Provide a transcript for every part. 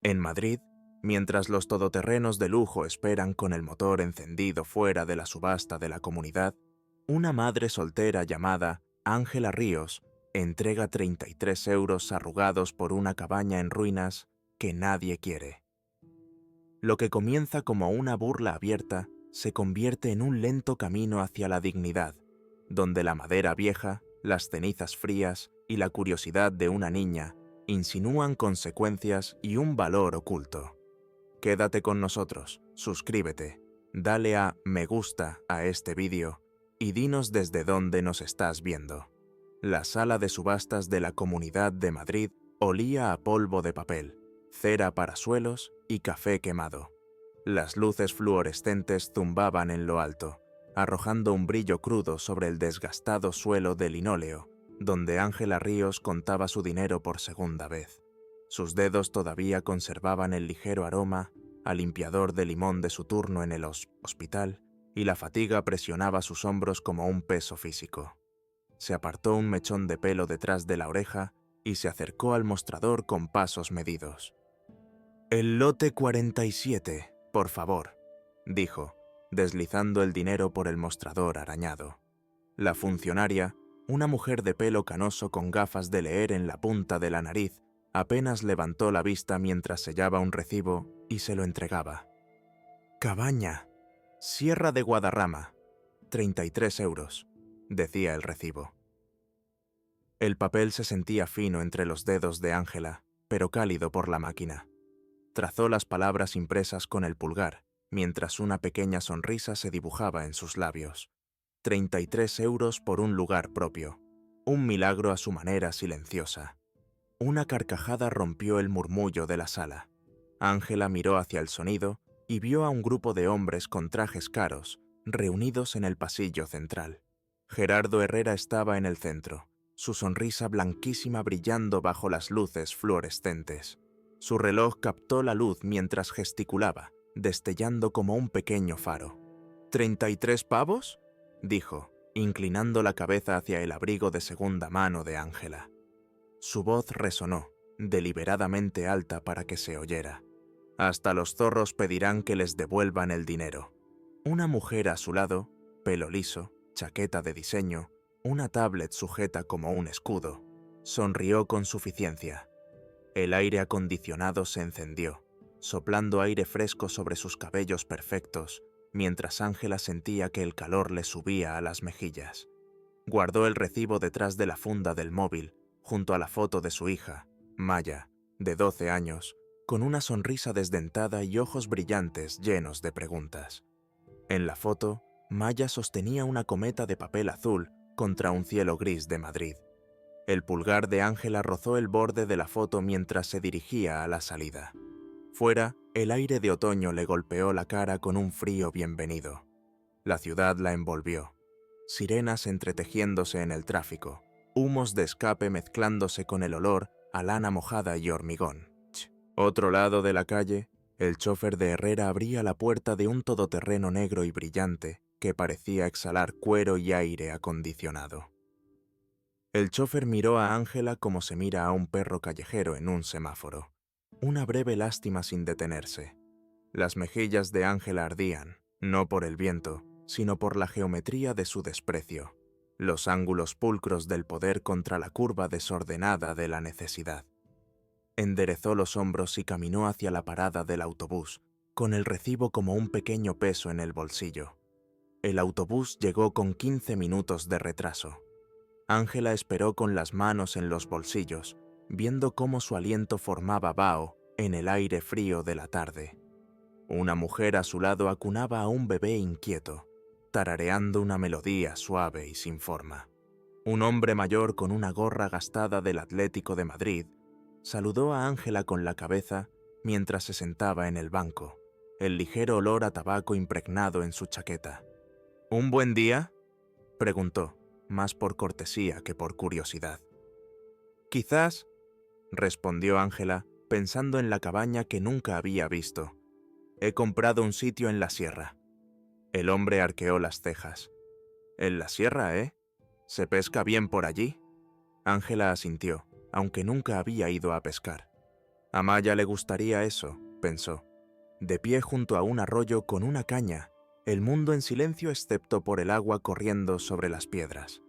En Madrid, mientras los todoterrenos de lujo esperan con el motor encendido fuera de la subasta de la Comunidad, una madre soltera llamada Ángela Ríos entrega 33 euros arrugados por una cabaña en ruinas que nadie quiere. Lo que comienza como una burla abierta se convierte en un lento camino hacia la dignidad, donde la madera vieja, las cenizas frías y la curiosidad de una niña insinúan consecuencias y un valor oculto. Quédate con nosotros, suscríbete, dale a me gusta a este vídeo y dinos desde dónde nos estás viendo. La sala de subastas de la Comunidad de Madrid olía a polvo de papel, cera para suelos y café quemado. Las luces fluorescentes zumbaban en lo alto, arrojando un brillo crudo sobre el desgastado suelo de linóleo, donde Ángela Ríos contaba su dinero por segunda vez. Sus dedos todavía conservaban el ligero aroma a limpiador de limón de su turno en el hospital, y la fatiga presionaba sus hombros como un peso físico. Se apartó un mechón de pelo detrás de la oreja y se acercó al mostrador con pasos medidos. «El lote 47, por favor», dijo, deslizando el dinero por el mostrador arañado. La funcionaria, una mujer de pelo canoso con gafas de leer en la punta de la nariz, apenas levantó la vista mientras sellaba un recibo y se lo entregaba. «Cabaña, Sierra de Guadarrama, 33 euros», decía el recibo. El papel se sentía fino entre los dedos de Ángela, pero cálido por la máquina. Trazó las palabras impresas con el pulgar, mientras una pequeña sonrisa se dibujaba en sus labios. 33 euros por un lugar propio, un milagro a su manera silenciosa. Una carcajada rompió el murmullo de la sala. Ángela miró hacia el sonido y vio a un grupo de hombres con trajes caros, reunidos en el pasillo central. Gerardo Herrera estaba en el centro, su sonrisa blanquísima brillando bajo las luces fluorescentes. Su reloj captó la luz mientras gesticulaba, destellando como un pequeño faro. «¿33 pavos?», dijo, inclinando la cabeza hacia el abrigo de segunda mano de Ángela. Su voz resonó, deliberadamente alta para que se oyera. «Hasta los zorros pedirán que les devuelvan el dinero». Una mujer a su lado, pelo liso, chaqueta de diseño, una tablet sujeta como un escudo, sonrió con suficiencia. El aire acondicionado se encendió, soplando aire fresco sobre sus cabellos perfectos, mientras Ángela sentía que el calor le subía a las mejillas. Guardó el recibo detrás de la funda del móvil, junto a la foto de su hija, Maya, de 12 años, con una sonrisa desdentada y ojos brillantes llenos de preguntas. En la foto, Maya sostenía una cometa de papel azul contra un cielo gris de Madrid. El pulgar de Ángela rozó el borde de la foto mientras se dirigía a la salida. Fuera, el aire de otoño le golpeó la cara con un frío bienvenido. La ciudad la envolvió. Sirenas entretejiéndose en el tráfico, humos de escape mezclándose con el olor a lana mojada y hormigón. Otro lado de la calle, el chofer de Herrera abría la puerta de un todoterreno negro y brillante que parecía exhalar cuero y aire acondicionado. El chofer miró a Ángela como se mira a un perro callejero en un semáforo. Una breve lástima sin detenerse. Las mejillas de Ángela ardían, no por el viento, sino por la geometría de su desprecio, los ángulos pulcros del poder contra la curva desordenada de la necesidad. Enderezó los hombros y caminó hacia la parada del autobús, con el recibo como un pequeño peso en el bolsillo. El autobús llegó con 15 minutos de retraso. Ángela esperó con las manos en los bolsillos, viendo cómo su aliento formaba vaho en el aire frío de la tarde. Una mujer a su lado acunaba a un bebé inquieto, tarareando una melodía suave y sin forma. Un hombre mayor con una gorra gastada del Atlético de Madrid saludó a Ángela con la cabeza mientras se sentaba en el banco, el ligero olor a tabaco impregnado en su chaqueta. «¿Un buen día?», preguntó, más por cortesía que por curiosidad. «Quizás», respondió Ángela, pensando en la cabaña que nunca había visto. «He comprado un sitio en la sierra». El hombre arqueó las cejas. «¿En la sierra, eh? ¿Se pesca bien por allí?». Ángela asintió, aunque nunca había ido a pescar. A Maya le gustaría eso, pensó. De pie junto a un arroyo con una caña, el mundo en silencio excepto por el agua corriendo sobre las piedras.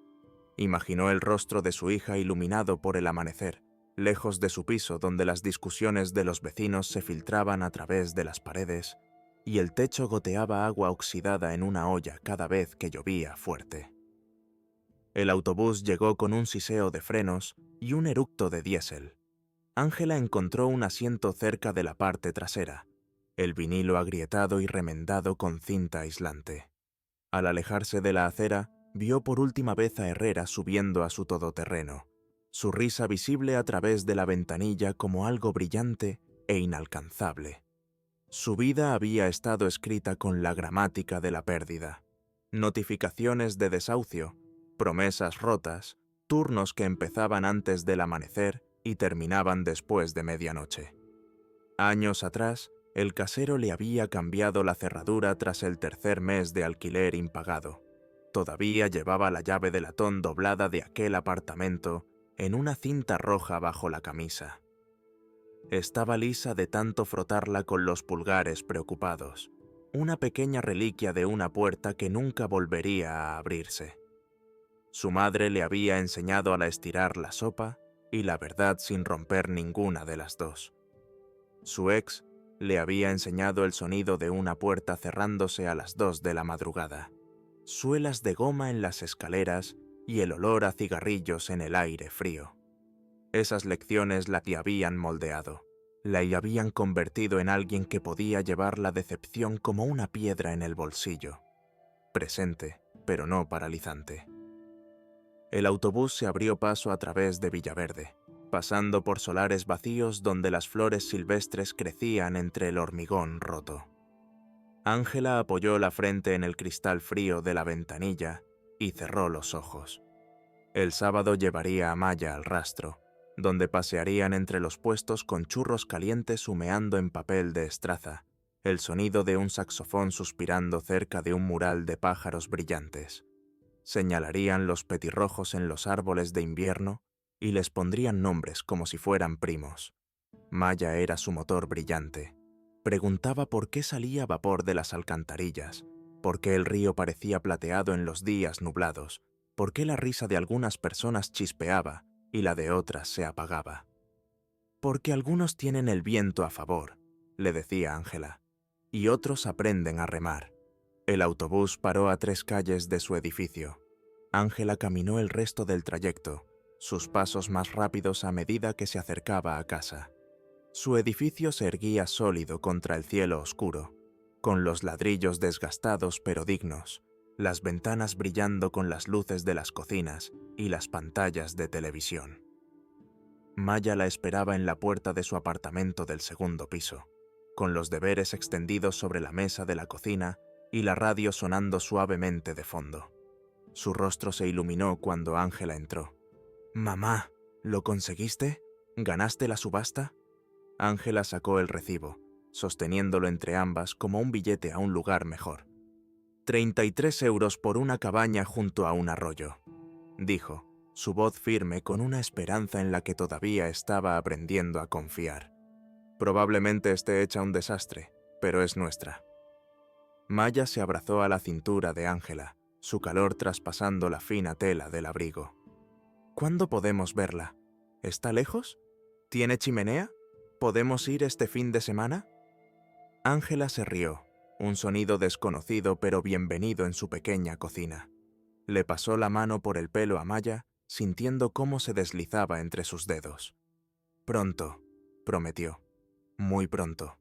Imaginó el rostro de su hija iluminado por el amanecer, lejos de su piso donde las discusiones de los vecinos se filtraban a través de las paredes y el techo goteaba agua oxidada en una olla cada vez que llovía fuerte. El autobús llegó con un siseo de frenos y un eructo de diésel. Ángela encontró un asiento cerca de la parte trasera, el vinilo agrietado y remendado con cinta aislante. Al alejarse de la acera, vio por última vez a Herrera subiendo a su todoterreno, su risa visible a través de la ventanilla como algo brillante e inalcanzable. Su vida había estado escrita con la gramática de la pérdida. Notificaciones de desahucio, promesas rotas, turnos que empezaban antes del amanecer y terminaban después de medianoche. Años atrás, el casero le había cambiado la cerradura tras el tercer mes de alquiler impagado. Todavía llevaba la llave de latón doblada de aquel apartamento en una cinta roja bajo la camisa. Estaba lisa de tanto frotarla con los pulgares preocupados, una pequeña reliquia de una puerta que nunca volvería a abrirse. Su madre le había enseñado a estirar la sopa y la verdad sin romper ninguna de las dos. Su ex le había enseñado el sonido de una puerta cerrándose a las 2 de la madrugada, suelas de goma en las escaleras y el olor a cigarrillos en el aire frío. Esas lecciones la habían moldeado, la habían convertido en alguien que podía llevar la decepción como una piedra en el bolsillo, presente, pero no paralizante. El autobús se abrió paso a través de Villaverde, pasando por solares vacíos donde las flores silvestres crecían entre el hormigón roto. Ángela apoyó la frente en el cristal frío de la ventanilla y cerró los ojos. El sábado llevaría a Maya al rastro, donde pasearían entre los puestos con churros calientes humeando en papel de estraza, el sonido de un saxofón suspirando cerca de un mural de pájaros brillantes. Señalarían los petirrojos en los árboles de invierno y les pondrían nombres como si fueran primos. Maya era su motor brillante. Preguntaba por qué salía vapor de las alcantarillas, por qué el río parecía plateado en los días nublados, por qué la risa de algunas personas chispeaba y la de otras se apagaba. Porque algunos tienen el viento a favor, le decía Ángela, y otros aprenden a remar. El autobús paró a 3 calles de su edificio. Ángela caminó el resto del trayecto, sus pasos más rápidos a medida que se acercaba a casa. Su edificio se erguía sólido contra el cielo oscuro, con los ladrillos desgastados pero dignos, las ventanas brillando con las luces de las cocinas y las pantallas de televisión. Maya la esperaba en la puerta de su apartamento del segundo piso, con los deberes extendidos sobre la mesa de la cocina y la radio sonando suavemente de fondo. Su rostro se iluminó cuando Ángela entró. «Mamá, ¿lo conseguiste? ¿Ganaste la subasta?» Ángela sacó el recibo, sosteniéndolo entre ambas como un billete a un lugar mejor. 33 euros por una cabaña junto a un arroyo, dijo, su voz firme con una esperanza en la que todavía estaba aprendiendo a confiar. Probablemente esté hecha un desastre, pero es nuestra. Maya se abrazó a la cintura de Ángela, su calor traspasando la fina tela del abrigo. ¿Cuándo podemos verla? ¿Está lejos? ¿Tiene chimenea? ¿Podemos ir este fin de semana? Ángela se rió, un sonido desconocido pero bienvenido en su pequeña cocina. Le pasó la mano por el pelo a Maya, sintiendo cómo se deslizaba entre sus dedos. Pronto, prometió. Muy pronto.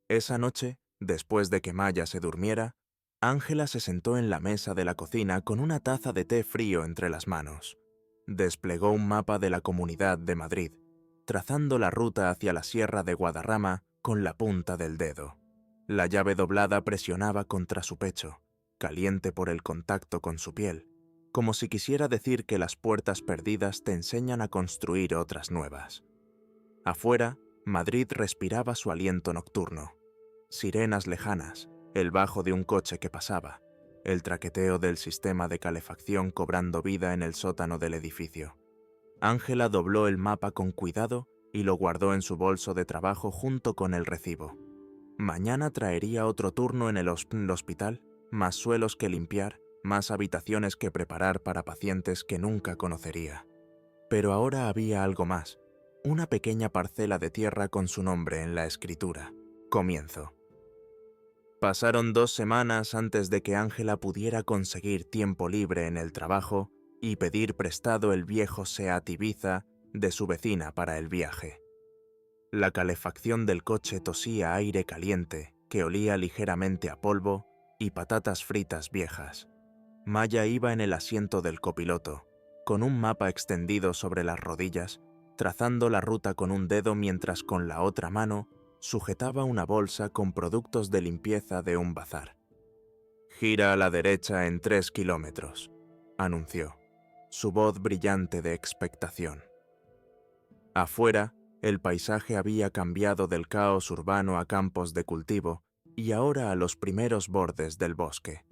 Esa noche, después de que Maya se durmiera, Ángela se sentó en la mesa de la cocina con una taza de té frío entre las manos. Desplegó un mapa de la Comunidad de Madrid, trazando la ruta hacia la Sierra de Guadarrama con la punta del dedo. La llave doblada presionaba contra su pecho, caliente por el contacto con su piel, como si quisiera decir que las puertas perdidas te enseñan a construir otras nuevas. Afuera, Madrid respiraba su aliento nocturno. Sirenas lejanas, el bajo de un coche que pasaba, el traqueteo del sistema de calefacción cobrando vida en el sótano del edificio. Ángela dobló el mapa con cuidado y lo guardó en su bolso de trabajo junto con el recibo. Mañana traería otro turno en el hospital, más suelos que limpiar, más habitaciones que preparar para pacientes que nunca conocería. Pero ahora había algo más, una pequeña parcela de tierra con su nombre en la escritura. Comienzo. Pasaron 2 semanas antes de que Ángela pudiera conseguir tiempo libre en el trabajo y pedir prestado el viejo Seat Ibiza de su vecina para el viaje. La calefacción del coche tosía aire caliente que olía ligeramente a polvo y patatas fritas viejas. Maya iba en el asiento del copiloto, con un mapa extendido sobre las rodillas, trazando la ruta con un dedo mientras con la otra mano sujetaba una bolsa con productos de limpieza de un bazar. «Gira a la derecha en 3 kilómetros», anunció, su voz brillante de expectación. Afuera, el paisaje había cambiado del caos urbano a campos de cultivo y ahora a los primeros bordes del bosque.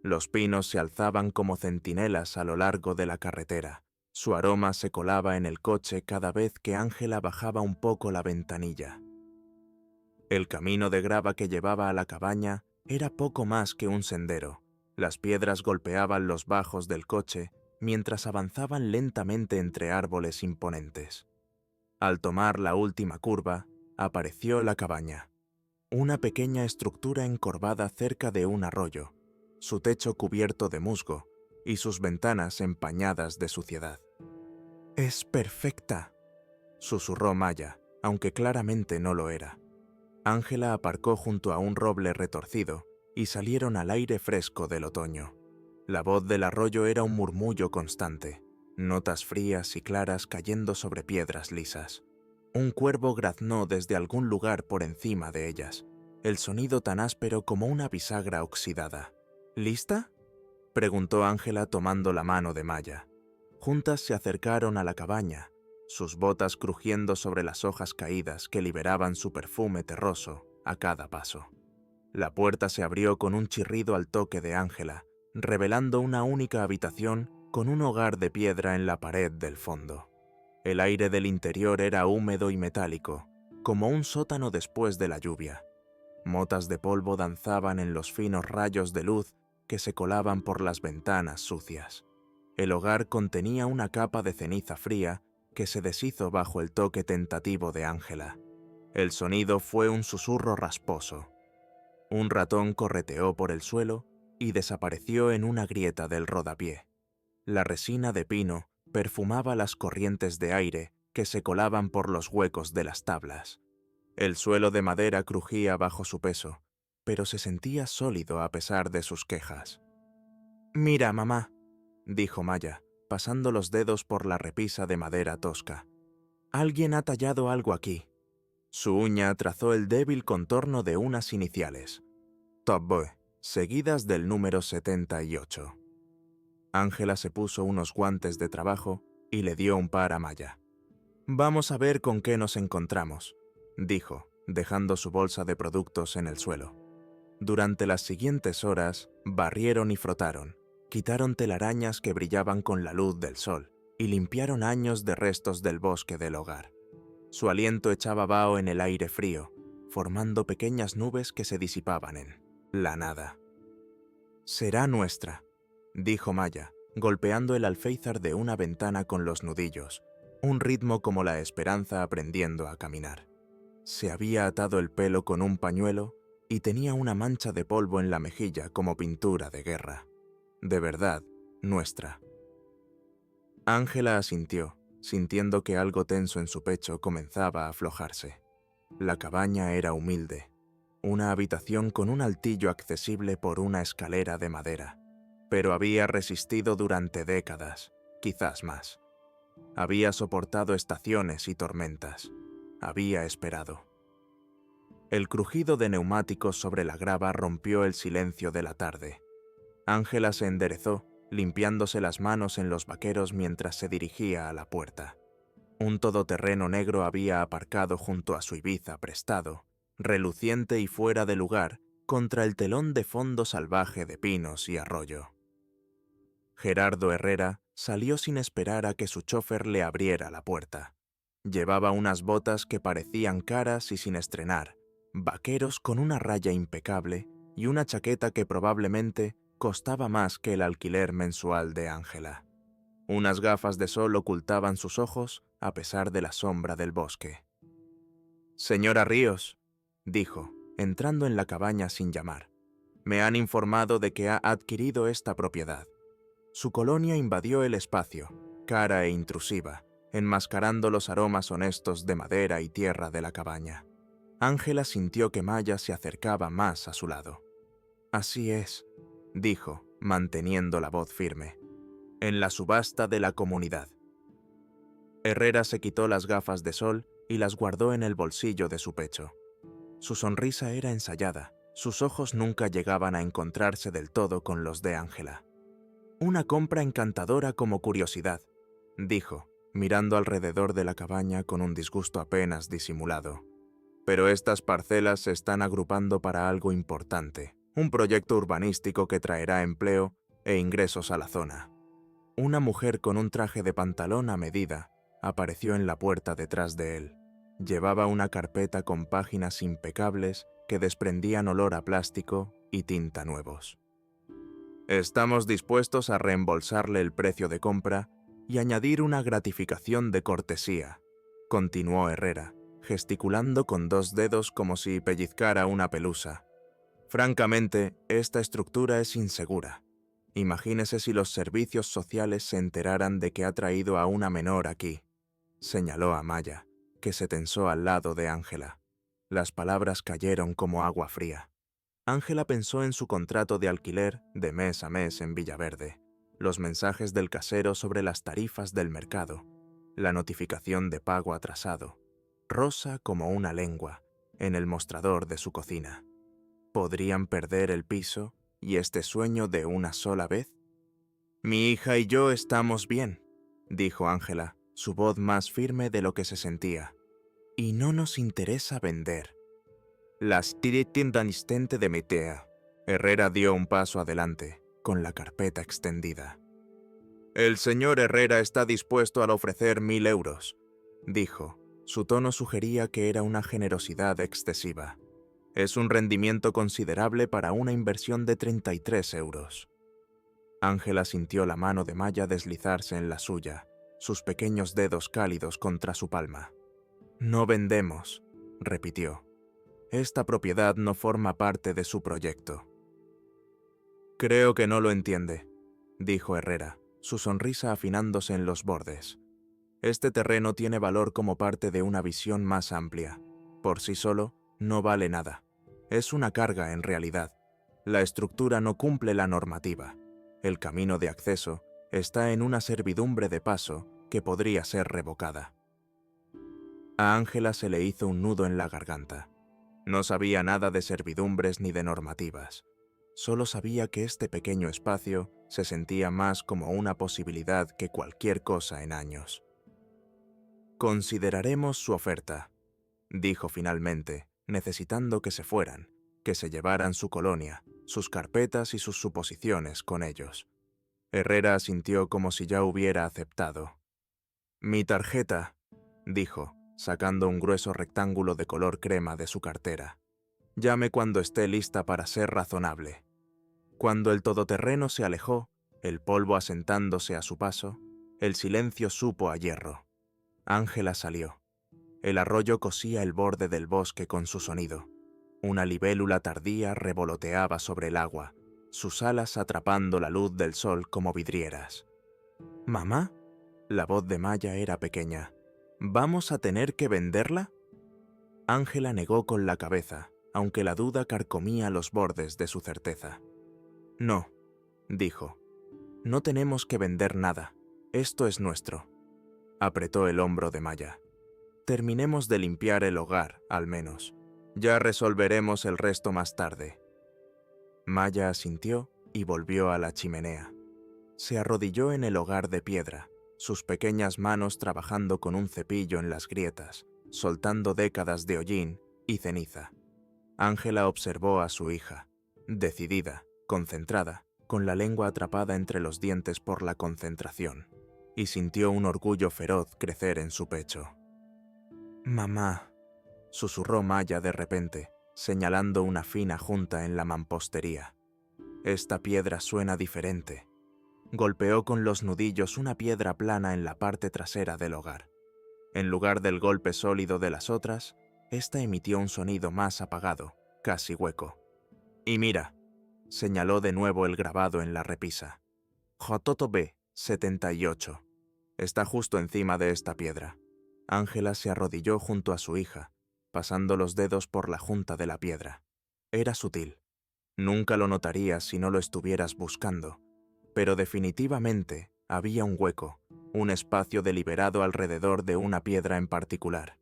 Los pinos se alzaban como centinelas a lo largo de la carretera. Su aroma se colaba en el coche cada vez que Ángela bajaba un poco la ventanilla. El camino de grava que llevaba a la cabaña era poco más que un sendero. Las piedras golpeaban los bajos del coche mientras avanzaban lentamente entre árboles imponentes. Al tomar la última curva, apareció la cabaña. Una pequeña estructura encorvada cerca de un arroyo, su techo cubierto de musgo y sus ventanas empañadas de suciedad. «Es perfecta», susurró Maya, aunque claramente no lo era. Ángela aparcó junto a un roble retorcido y salieron al aire fresco del otoño. La voz del arroyo era un murmullo constante, notas frías y claras cayendo sobre piedras lisas. Un cuervo graznó desde algún lugar por encima de ellas, el sonido tan áspero como una bisagra oxidada. «¿Lista?», preguntó Ángela tomando la mano de Maya. Juntas se acercaron a la cabaña, sus botas crujiendo sobre las hojas caídas que liberaban su perfume terroso a cada paso. La puerta se abrió con un chirrido al toque de Ángela, revelando una única habitación con un hogar de piedra en la pared del fondo. El aire del interior era húmedo y metálico, como un sótano después de la lluvia. Motas de polvo danzaban en los finos rayos de luz que se colaban por las ventanas sucias. El hogar contenía una capa de ceniza fría que se deshizo bajo el toque tentativo de Ángela. El sonido fue un susurro rasposo. Un ratón correteó por el suelo y desapareció en una grieta del rodapié. La resina de pino perfumaba las corrientes de aire que se colaban por los huecos de las tablas. El suelo de madera crujía bajo su peso, pero se sentía sólido a pesar de sus quejas. «Mira, mamá», dijo Maya, pasando los dedos por la repisa de madera tosca. «Alguien ha tallado algo aquí». Su uña trazó el débil contorno de unas iniciales, Top Boy, seguidas del número 78. Ángela se puso unos guantes de trabajo y le dio un par a Maya. «Vamos a ver con qué nos encontramos», dijo, dejando su bolsa de productos en el suelo. Durante las siguientes horas, barrieron y frotaron, quitaron telarañas que brillaban con la luz del sol y limpiaron años de restos del bosque del hogar. Su aliento echaba vaho en el aire frío, formando pequeñas nubes que se disipaban en la nada. «Será nuestra», dijo Maya, golpeando el alféizar de una ventana con los nudillos, un ritmo como la esperanza aprendiendo a caminar. Se había atado el pelo con un pañuelo y tenía una mancha de polvo en la mejilla como pintura de guerra. De verdad, nuestra. Ángela asintió, sintiendo que algo tenso en su pecho comenzaba a aflojarse. La cabaña era humilde, una habitación con un altillo accesible por una escalera de madera, pero había resistido durante décadas, quizás más. Había soportado estaciones y tormentas. Había esperado. El crujido de neumáticos sobre la grava rompió el silencio de la tarde. Ángela se enderezó, limpiándose las manos en los vaqueros mientras se dirigía a la puerta. Un todoterreno negro había aparcado junto a su Ibiza prestado, reluciente y fuera de lugar, contra el telón de fondo salvaje de pinos y arroyo. Gerardo Herrera salió sin esperar a que su chofer le abriera la puerta. Llevaba unas botas que parecían caras y sin estrenar, vaqueros con una raya impecable y una chaqueta que probablemente costaba más que el alquiler mensual de Ángela. Unas gafas de sol ocultaban sus ojos a pesar de la sombra del bosque. «Señora Ríos», dijo, entrando en la cabaña sin llamar, «me han informado de que ha adquirido esta propiedad». Su colonia invadió el espacio, cara e intrusiva, enmascarando los aromas honestos de madera y tierra de la cabaña. Ángela sintió que Maya se acercaba más a su lado. «Así es», dijo, manteniendo la voz firme. «En la subasta de la comunidad». Herrera se quitó las gafas de sol y las guardó en el bolsillo de su pecho. Su sonrisa era ensayada, sus ojos nunca llegaban a encontrarse del todo con los de Ángela. «Una compra encantadora como curiosidad», dijo, mirando alrededor de la cabaña con un disgusto apenas disimulado. «Pero estas parcelas se están agrupando para algo importante, un proyecto urbanístico que traerá empleo e ingresos a la zona». Una mujer con un traje de pantalón a medida apareció en la puerta detrás de él. Llevaba una carpeta con páginas impecables que desprendían olor a plástico y tinta nuevos. «Estamos dispuestos a reembolsarle el precio de compra y añadir una gratificación de cortesía», continuó Herrera, gesticulando con dos dedos como si pellizcara una pelusa. «Francamente, esta estructura es insegura. Imagínese si los servicios sociales se enteraran de que ha traído a una menor aquí», señaló a Maya, que se tensó al lado de Ángela. Las palabras cayeron como agua fría. Ángela pensó en su contrato de alquiler de mes a mes en Villaverde, los mensajes del casero sobre las tarifas del mercado, la notificación de pago atrasado, rosa como una lengua, en el mostrador de su cocina. ¿Podrían perder el piso y este sueño de una sola vez? «Mi hija y yo estamos bien», dijo Ángela, su voz más firme de lo que se sentía. «Y no nos interesa vender». «Las tiendanistente de Metea». Herrera dio un paso adelante, con la carpeta extendida. «El señor Herrera está dispuesto a ofrecer 1000 euros», dijo. Su tono sugería que era una generosidad excesiva. «Es un rendimiento considerable para una inversión de 33 euros». Ángela sintió la mano de Maya deslizarse en la suya, sus pequeños dedos cálidos contra su palma. «No vendemos», repitió. «Esta propiedad no forma parte de su proyecto». «Creo que no lo entiende», dijo Herrera, su sonrisa afinándose en los bordes. «Este terreno tiene valor como parte de una visión más amplia. Por sí solo, no vale nada. Es una carga en realidad. La estructura no cumple la normativa. El camino de acceso está en una servidumbre de paso que podría ser revocada». A Ángela se le hizo un nudo en la garganta. No sabía nada de servidumbres ni de normativas. Solo sabía que este pequeño espacio se sentía más como una posibilidad que cualquier cosa en años. «Consideraremos su oferta», dijo finalmente, necesitando que se fueran, que se llevaran su colonia, sus carpetas y sus suposiciones con ellos. Herrera asintió como si ya hubiera aceptado. «Mi tarjeta», dijo, sacando un grueso rectángulo de color crema de su cartera. «Llame cuando esté lista para ser razonable». Cuando el todoterreno se alejó, el polvo asentándose a su paso, el silencio supo a hierro. Ángela salió. El arroyo cosía el borde del bosque con su sonido. Una libélula tardía revoloteaba sobre el agua, sus alas atrapando la luz del sol como vidrieras. «¿Mamá?» La voz de Maya era pequeña. «¿Vamos a tener que venderla?» Ángela negó con la cabeza, aunque la duda carcomía los bordes de su certeza. «No», dijo. «No tenemos que vender nada. Esto es nuestro». Apretó el hombro de Maya. «Terminemos de limpiar el hogar, al menos. Ya resolveremos el resto más tarde». Maya asintió y volvió a la chimenea. Se arrodilló en el hogar de piedra, sus pequeñas manos trabajando con un cepillo en las grietas, soltando décadas de hollín y ceniza. Ángela observó a su hija, decidida, concentrada, con la lengua atrapada entre los dientes por la concentración, y sintió un orgullo feroz crecer en su pecho. Mamá, susurró Maya de repente, señalando una fina junta en la mampostería. Esta piedra suena diferente. Golpeó con los nudillos una piedra plana en la parte trasera del hogar. En lugar del golpe sólido de las otras, esta emitió un sonido más apagado, casi hueco. Y mira, señaló de nuevo el grabado en la repisa. Jototo B, 78. Está justo encima de esta piedra. Ángela se arrodilló junto a su hija, pasando los dedos por la junta de la piedra. Era sutil. Nunca lo notarías si no lo estuvieras buscando, pero definitivamente había un hueco, un espacio deliberado alrededor de una piedra en particular.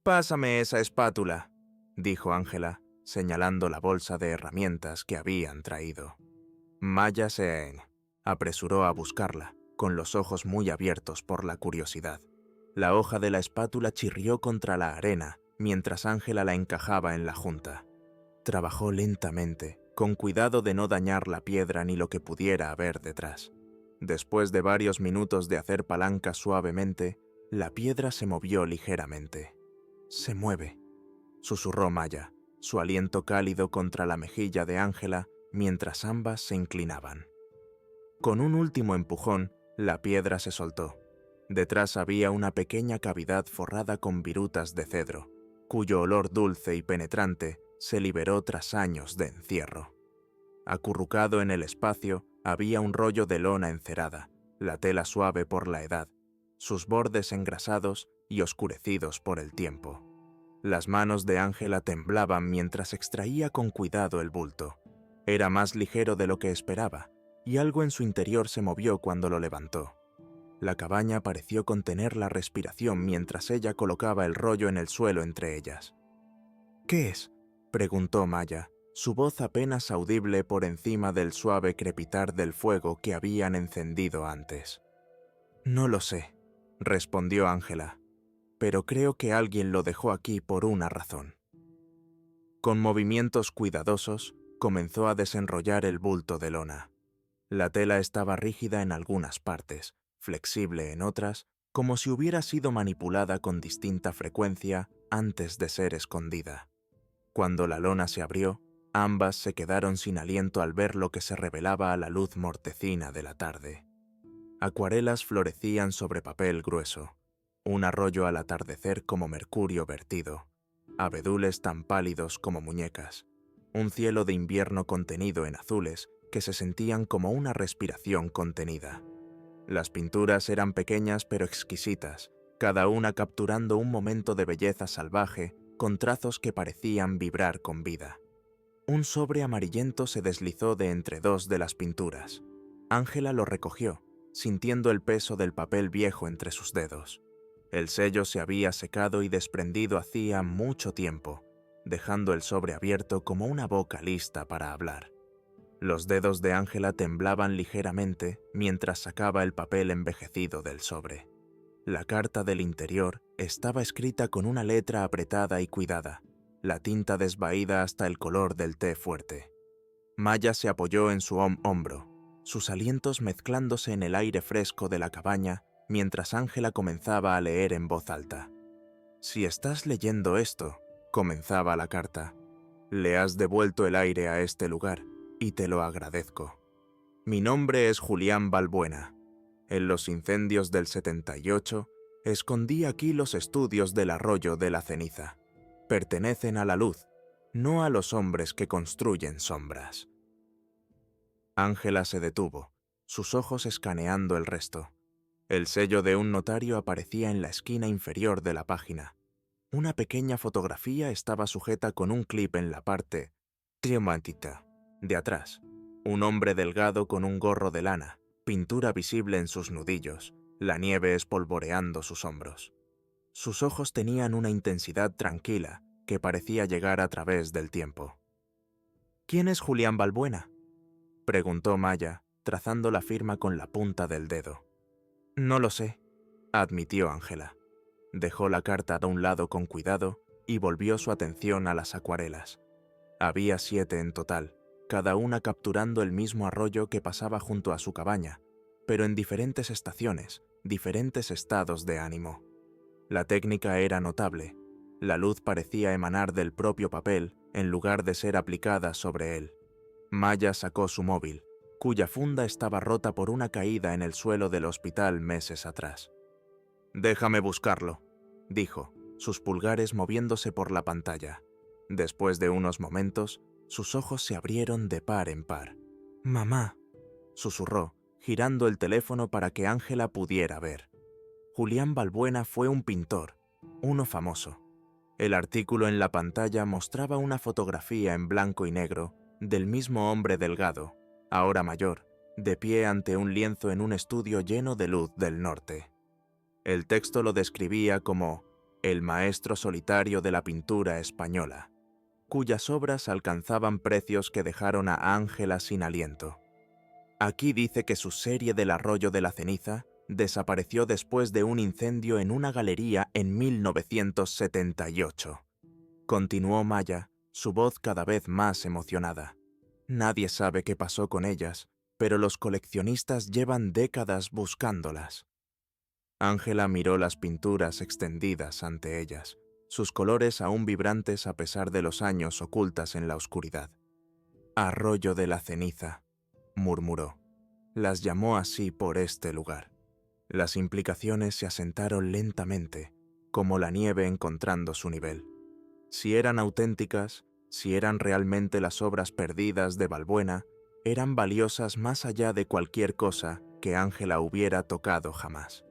«Pásame esa espátula», dijo Ángela, señalando la bolsa de herramientas que habían traído. Maya se apresuró a buscarla, con los ojos muy abiertos por la curiosidad. La hoja de la espátula chirrió contra la arena mientras Ángela la encajaba en la junta. Trabajó lentamente, con cuidado de no dañar la piedra ni lo que pudiera haber detrás. Después de varios minutos de hacer palanca suavemente, la piedra se movió ligeramente. «Se mueve», susurró Maya, su aliento cálido contra la mejilla de Ángela mientras ambas se inclinaban. Con un último empujón, la piedra se soltó. Detrás había una pequeña cavidad forrada con virutas de cedro, cuyo olor dulce y penetrante se liberó tras años de encierro. Acurrucado en el espacio había un rollo de lona encerada, la tela suave por la edad, sus bordes engrasados y oscurecidos por el tiempo. Las manos de Ángela temblaban mientras extraía con cuidado el bulto. Era más ligero de lo que esperaba, y algo en su interior se movió cuando lo levantó. La cabaña pareció contener la respiración mientras ella colocaba el rollo en el suelo entre ellas. «¿Qué es?», preguntó Maya, su voz apenas audible por encima del suave crepitar del fuego que habían encendido antes. «No lo sé», respondió Ángela, «pero creo que alguien lo dejó aquí por una razón». Con movimientos cuidadosos, comenzó a desenrollar el bulto de lona. La tela estaba rígida en algunas partes, flexible en otras, como si hubiera sido manipulada con distinta frecuencia antes de ser escondida. Cuando la lona se abrió, ambas se quedaron sin aliento al ver lo que se revelaba a la luz mortecina de la tarde. Acuarelas florecían sobre papel grueso, un arroyo al atardecer como mercurio vertido, abedules tan pálidos como muñecas, un cielo de invierno contenido en azules que se sentían como una respiración contenida. Las pinturas eran pequeñas pero exquisitas, cada una capturando un momento de belleza salvaje con trazos que parecían vibrar con vida. Un sobre amarillento se deslizó de entre dos de las pinturas. Ángela lo recogió, sintiendo el peso del papel viejo entre sus dedos. El sello se había secado y desprendido hacía mucho tiempo, dejando el sobre abierto como una boca lista para hablar. Los dedos de Ángela temblaban ligeramente mientras sacaba el papel envejecido del sobre. La carta del interior estaba escrita con una letra apretada y cuidada, la tinta desvaída hasta el color del té fuerte. Maya se apoyó en su hombro, sus alientos mezclándose en el aire fresco de la cabaña mientras Ángela comenzaba a leer en voz alta. «Si estás leyendo esto», comenzaba la carta, «le has devuelto el aire a este lugar, y te lo agradezco. Mi nombre es Julián Balbuena. En los incendios del 78, escondí aquí los estudios del arroyo de la ceniza. Pertenecen a la luz, no a los hombres que construyen sombras». Ángela se detuvo, sus ojos escaneando el resto. El sello de un notario aparecía en la esquina inferior de la página. Una pequeña fotografía estaba sujeta con un clip en la parte triomantita de atrás. Un hombre delgado con un gorro de lana, pintura visible en sus nudillos, la nieve espolvoreando sus hombros. Sus ojos tenían una intensidad tranquila que parecía llegar a través del tiempo. «¿Quién es Julián Balbuena?», preguntó Maya, trazando la firma con la punta del dedo. «No lo sé», admitió Ángela. Dejó la carta a un lado con cuidado y volvió su atención a las acuarelas. Había 7 en total, cada una capturando el mismo arroyo que pasaba junto a su cabaña, pero en diferentes estaciones, diferentes estados de ánimo. La técnica era notable. La luz parecía emanar del propio papel en lugar de ser aplicada sobre él. Maya sacó su móvil, cuya funda estaba rota por una caída en el suelo del hospital meses atrás. «Déjame buscarlo», dijo, sus pulgares moviéndose por la pantalla. Después de unos momentos, sus ojos se abrieron de par en par. «Mamá», susurró, girando el teléfono para que Ángela pudiera ver. Julián Balbuena fue un pintor, uno famoso. El artículo en la pantalla mostraba una fotografía en blanco y negro del mismo hombre delgado, ahora mayor, de pie ante un lienzo en un estudio lleno de luz del norte. El texto lo describía como el maestro solitario de la pintura española, cuyas obras alcanzaban precios que dejaron a Ángela sin aliento. Aquí dice que su serie del Arroyo de la Ceniza desapareció después de un incendio en una galería en 1978. Continuó Maya, su voz cada vez más emocionada. Nadie sabe qué pasó con ellas, pero los coleccionistas llevan décadas buscándolas. Ángela miró las pinturas extendidas ante ellas, sus colores aún vibrantes a pesar de los años ocultas en la oscuridad. Arroyo de la Ceniza, murmuró. Las llamó así por este lugar. Las implicaciones se asentaron lentamente, como la nieve encontrando su nivel. Si eran auténticas, si eran realmente las obras perdidas de Balbuena, eran valiosas más allá de cualquier cosa que Ángela hubiera tocado jamás.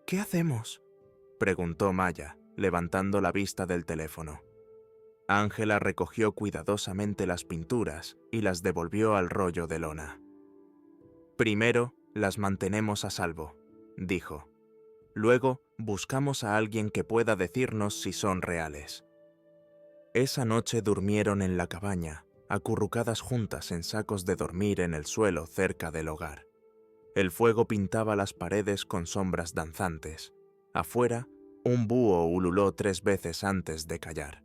«¿Qué hacemos?», preguntó Maya, levantando la vista del teléfono. Ángela recogió cuidadosamente las pinturas y las devolvió al rollo de lona. «Primero, las mantenemos a salvo», dijo. «Luego, buscamos a alguien que pueda decirnos si son reales». Esa noche durmieron en la cabaña, acurrucadas juntas en sacos de dormir en el suelo cerca del hogar. El fuego pintaba las paredes con sombras danzantes. Afuera, un búho ululó 3 veces antes de callar.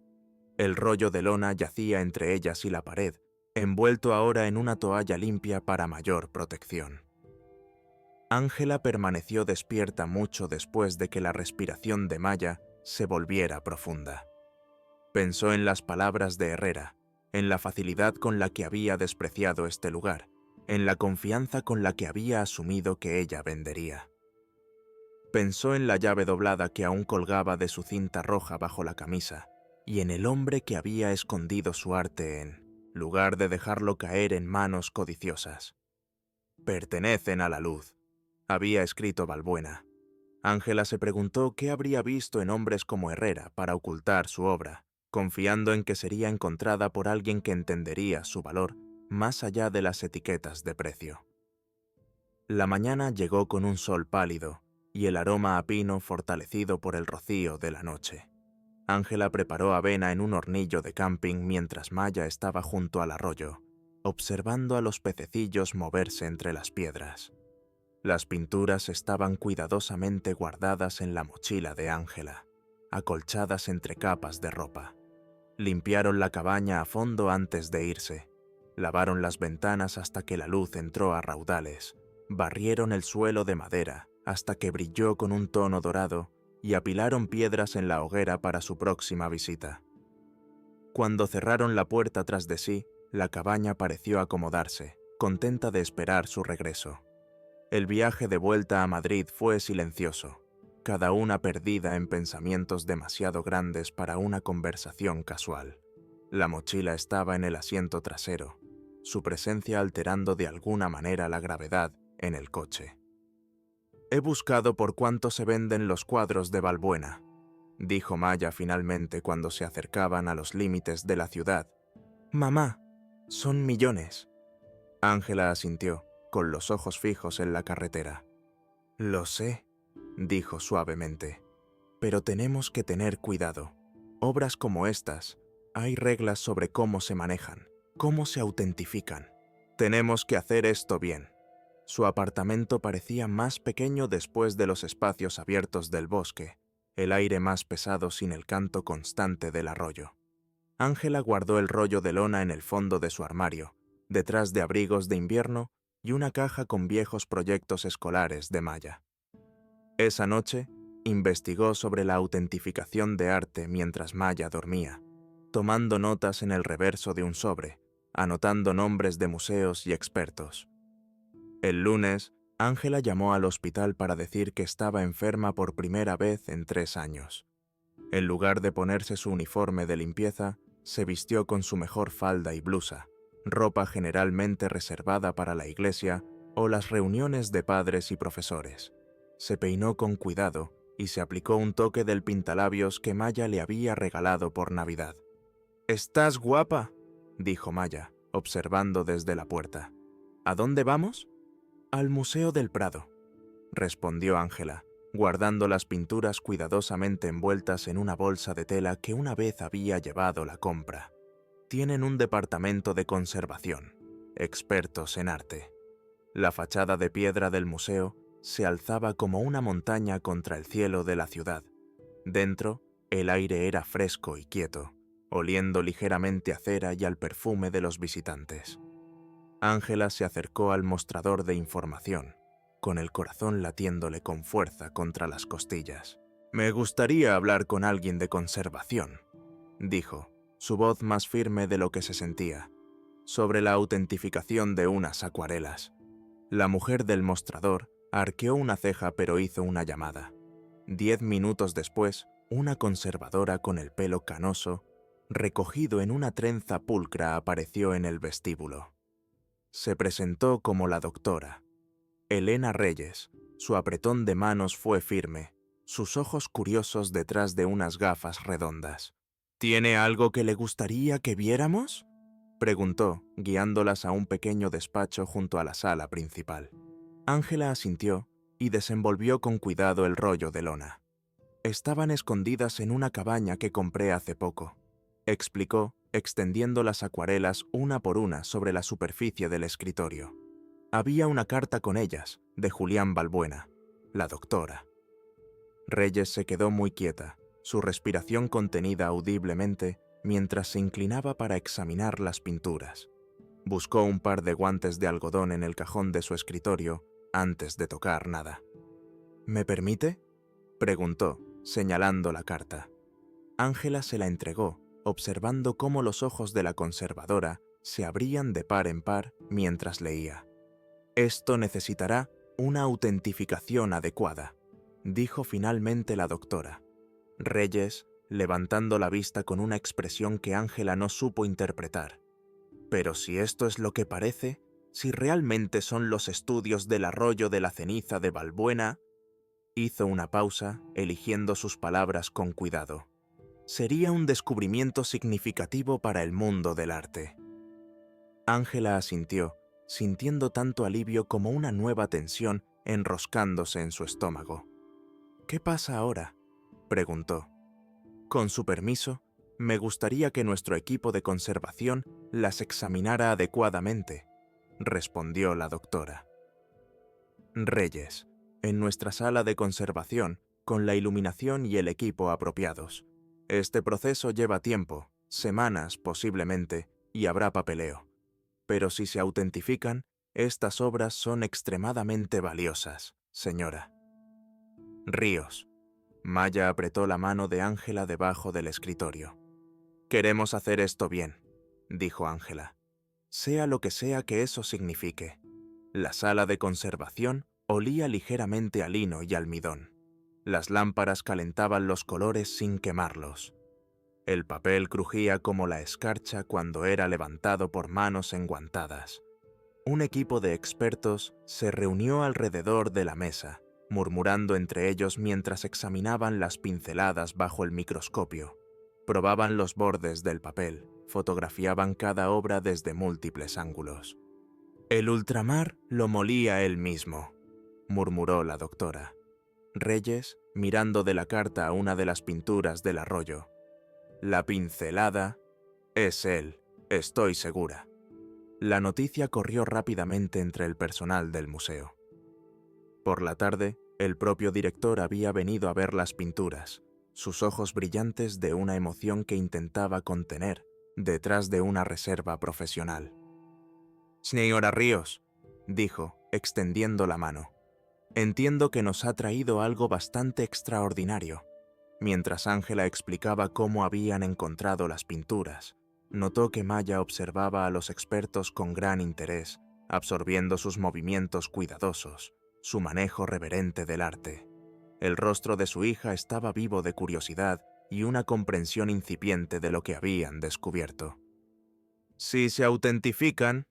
El rollo de lona yacía entre ellas y la pared, envuelto ahora en una toalla limpia para mayor protección. Ángela permaneció despierta mucho después de que la respiración de Maya se volviera profunda. Pensó en las palabras de Herrera, en la facilidad con la que había despreciado este lugar, en la confianza con la que había asumido que ella vendería. Pensó en la llave doblada que aún colgaba de su cinta roja bajo la camisa, y en el hombre que había escondido su arte en lugar de dejarlo caer en manos codiciosas. «Pertenecen a la luz», había escrito Balbuena. Ángela se preguntó qué habría visto en hombres como Herrera para ocultar su obra, confiando en que sería encontrada por alguien que entendería su valor más allá de las etiquetas de precio. La mañana llegó con un sol pálido y el aroma a pino fortalecido por el rocío de la noche. Ángela preparó avena en un hornillo de camping mientras Maya estaba junto al arroyo, observando a los pececillos moverse entre las piedras. Las pinturas estaban cuidadosamente guardadas en la mochila de Ángela, acolchadas entre capas de ropa. Limpiaron la cabaña a fondo antes de irse. Lavaron las ventanas hasta que la luz entró a raudales. Barrieron el suelo de madera hasta que brilló con un tono dorado y apilaron piedras en la hoguera para su próxima visita. Cuando cerraron la puerta tras de sí, la cabaña pareció acomodarse, contenta de esperar su regreso. El viaje de vuelta a Madrid fue silencioso, cada una perdida en pensamientos demasiado grandes para una conversación casual. La mochila estaba en el asiento trasero, su presencia alterando de alguna manera la gravedad en el coche. «He buscado por cuánto se venden los cuadros de Balbuena», dijo Maya finalmente cuando se acercaban a los límites de la ciudad. «Mamá, son millones». Ángela asintió, con los ojos fijos en la carretera. «Lo sé», dijo suavemente, «pero tenemos que tener cuidado. Obras como estas, hay reglas sobre cómo se manejan, cómo se autentifican. Tenemos que hacer esto bien». Su apartamento parecía más pequeño después de los espacios abiertos del bosque, el aire más pesado sin el canto constante del arroyo. Ángela guardó el rollo de lona en el fondo de su armario, detrás de abrigos de invierno y una caja con viejos proyectos escolares de Maya. Esa noche, Investigó sobre la autentificación de arte mientras Maya dormía, tomando notas en el reverso de un sobre, anotando nombres de museos y expertos. El lunes, Ángela llamó al hospital para decir que estaba enferma por primera vez en 3 años. En lugar de ponerse su uniforme de limpieza, se vistió con su mejor falda y blusa, ropa generalmente reservada para la iglesia o las reuniones de padres y profesores. Se peinó con cuidado y se aplicó un toque del pintalabios que Maya le había regalado por Navidad. «¿Estás guapa?», dijo Maya, observando desde la puerta. «¿A dónde vamos?» «Al Museo del Prado», respondió Ángela, guardando las pinturas cuidadosamente envueltas en una bolsa de tela que una vez había llevado la compra. Tienen un departamento de conservación, expertos en arte. La fachada de piedra del museo se alzaba como una montaña contra el cielo de la ciudad. Dentro, el aire era fresco y quieto, oliendo ligeramente a cera y al perfume de los visitantes. Ángela se acercó al mostrador de información, con el corazón latiéndole con fuerza contra las costillas. «Me gustaría hablar con alguien de conservación», dijo, su voz más firme de lo que se sentía, «sobre la autentificación de unas acuarelas». La mujer del mostrador arqueó una ceja pero hizo una llamada. 10 minutos después, una conservadora con el pelo canoso, recogido en una trenza pulcra, apareció en el vestíbulo. Se presentó como la doctora Elena Reyes. Su apretón de manos fue firme, sus ojos curiosos detrás de unas gafas redondas. «¿Tiene algo que le gustaría que viéramos?», preguntó, guiándolas a un pequeño despacho junto a la sala principal. Ángela asintió y desenvolvió con cuidado el rollo de lona. «Estaban escondidas en una cabaña que compré hace poco», explicó, extendiendo las acuarelas una por una sobre la superficie del escritorio. «Había una carta con ellas, de Julián Balbuena, la doctora». Reyes se quedó muy quieta, su respiración contenida audiblemente mientras se inclinaba para examinar las pinturas. Buscó un par de guantes de algodón en el cajón de su escritorio antes de tocar nada. «¿Me permite?», preguntó, señalando la carta. Ángela se la entregó, observando cómo los ojos de la conservadora se abrían de par en par mientras leía. «Esto necesitará una autentificación adecuada», dijo finalmente la doctora. Reyes, levantando la vista con una expresión que Ángela no supo interpretar. «Pero si esto es lo que parece, si realmente son los estudios del arroyo de la ceniza de Balbuena», hizo una pausa, eligiendo sus palabras con cuidado. «Sería un descubrimiento significativo para el mundo del arte». Ángela asintió, sintiendo tanto alivio como una nueva tensión enroscándose en su estómago. «¿Qué pasa ahora?», preguntó. «Con su permiso, me gustaría que nuestro equipo de conservación las examinara adecuadamente», respondió la doctora. «Reyes, en nuestra sala de conservación, con la iluminación y el equipo apropiados. Este proceso lleva tiempo, semanas posiblemente, y habrá papeleo. Pero si se autentifican, estas obras son extremadamente valiosas, señora». «Ríos». Maya apretó la mano de Ángela debajo del escritorio. «Queremos hacer esto bien», dijo Ángela. «Sea lo que sea que eso signifique». La sala de conservación olía ligeramente a lino y almidón. Las lámparas calentaban los colores sin quemarlos. El papel crujía como la escarcha cuando era levantado por manos enguantadas. Un equipo de expertos se reunió alrededor de la mesa, murmurando entre ellos mientras examinaban las pinceladas bajo el microscopio. Probaban los bordes del papel, fotografiaban cada obra desde múltiples ángulos. «El ultramar lo molía él mismo», murmuró la doctora. Reyes, mirando de la carta a una de las pinturas del arroyo. «La pincelada es él, estoy segura». La noticia corrió rápidamente entre el personal del museo. Por la tarde, el propio director había venido a ver las pinturas, sus ojos brillantes de una emoción que intentaba contener detrás de una reserva profesional. «Señora Ríos», dijo, extendiendo la mano. Entiendo que nos ha traído algo bastante extraordinario. Mientras Ángela explicaba cómo habían encontrado las pinturas, notó que Maya observaba a los expertos con gran interés, absorbiendo sus movimientos cuidadosos, su manejo reverente del arte. El rostro de su hija estaba vivo de curiosidad y una comprensión incipiente de lo que habían descubierto. Si se autentifican,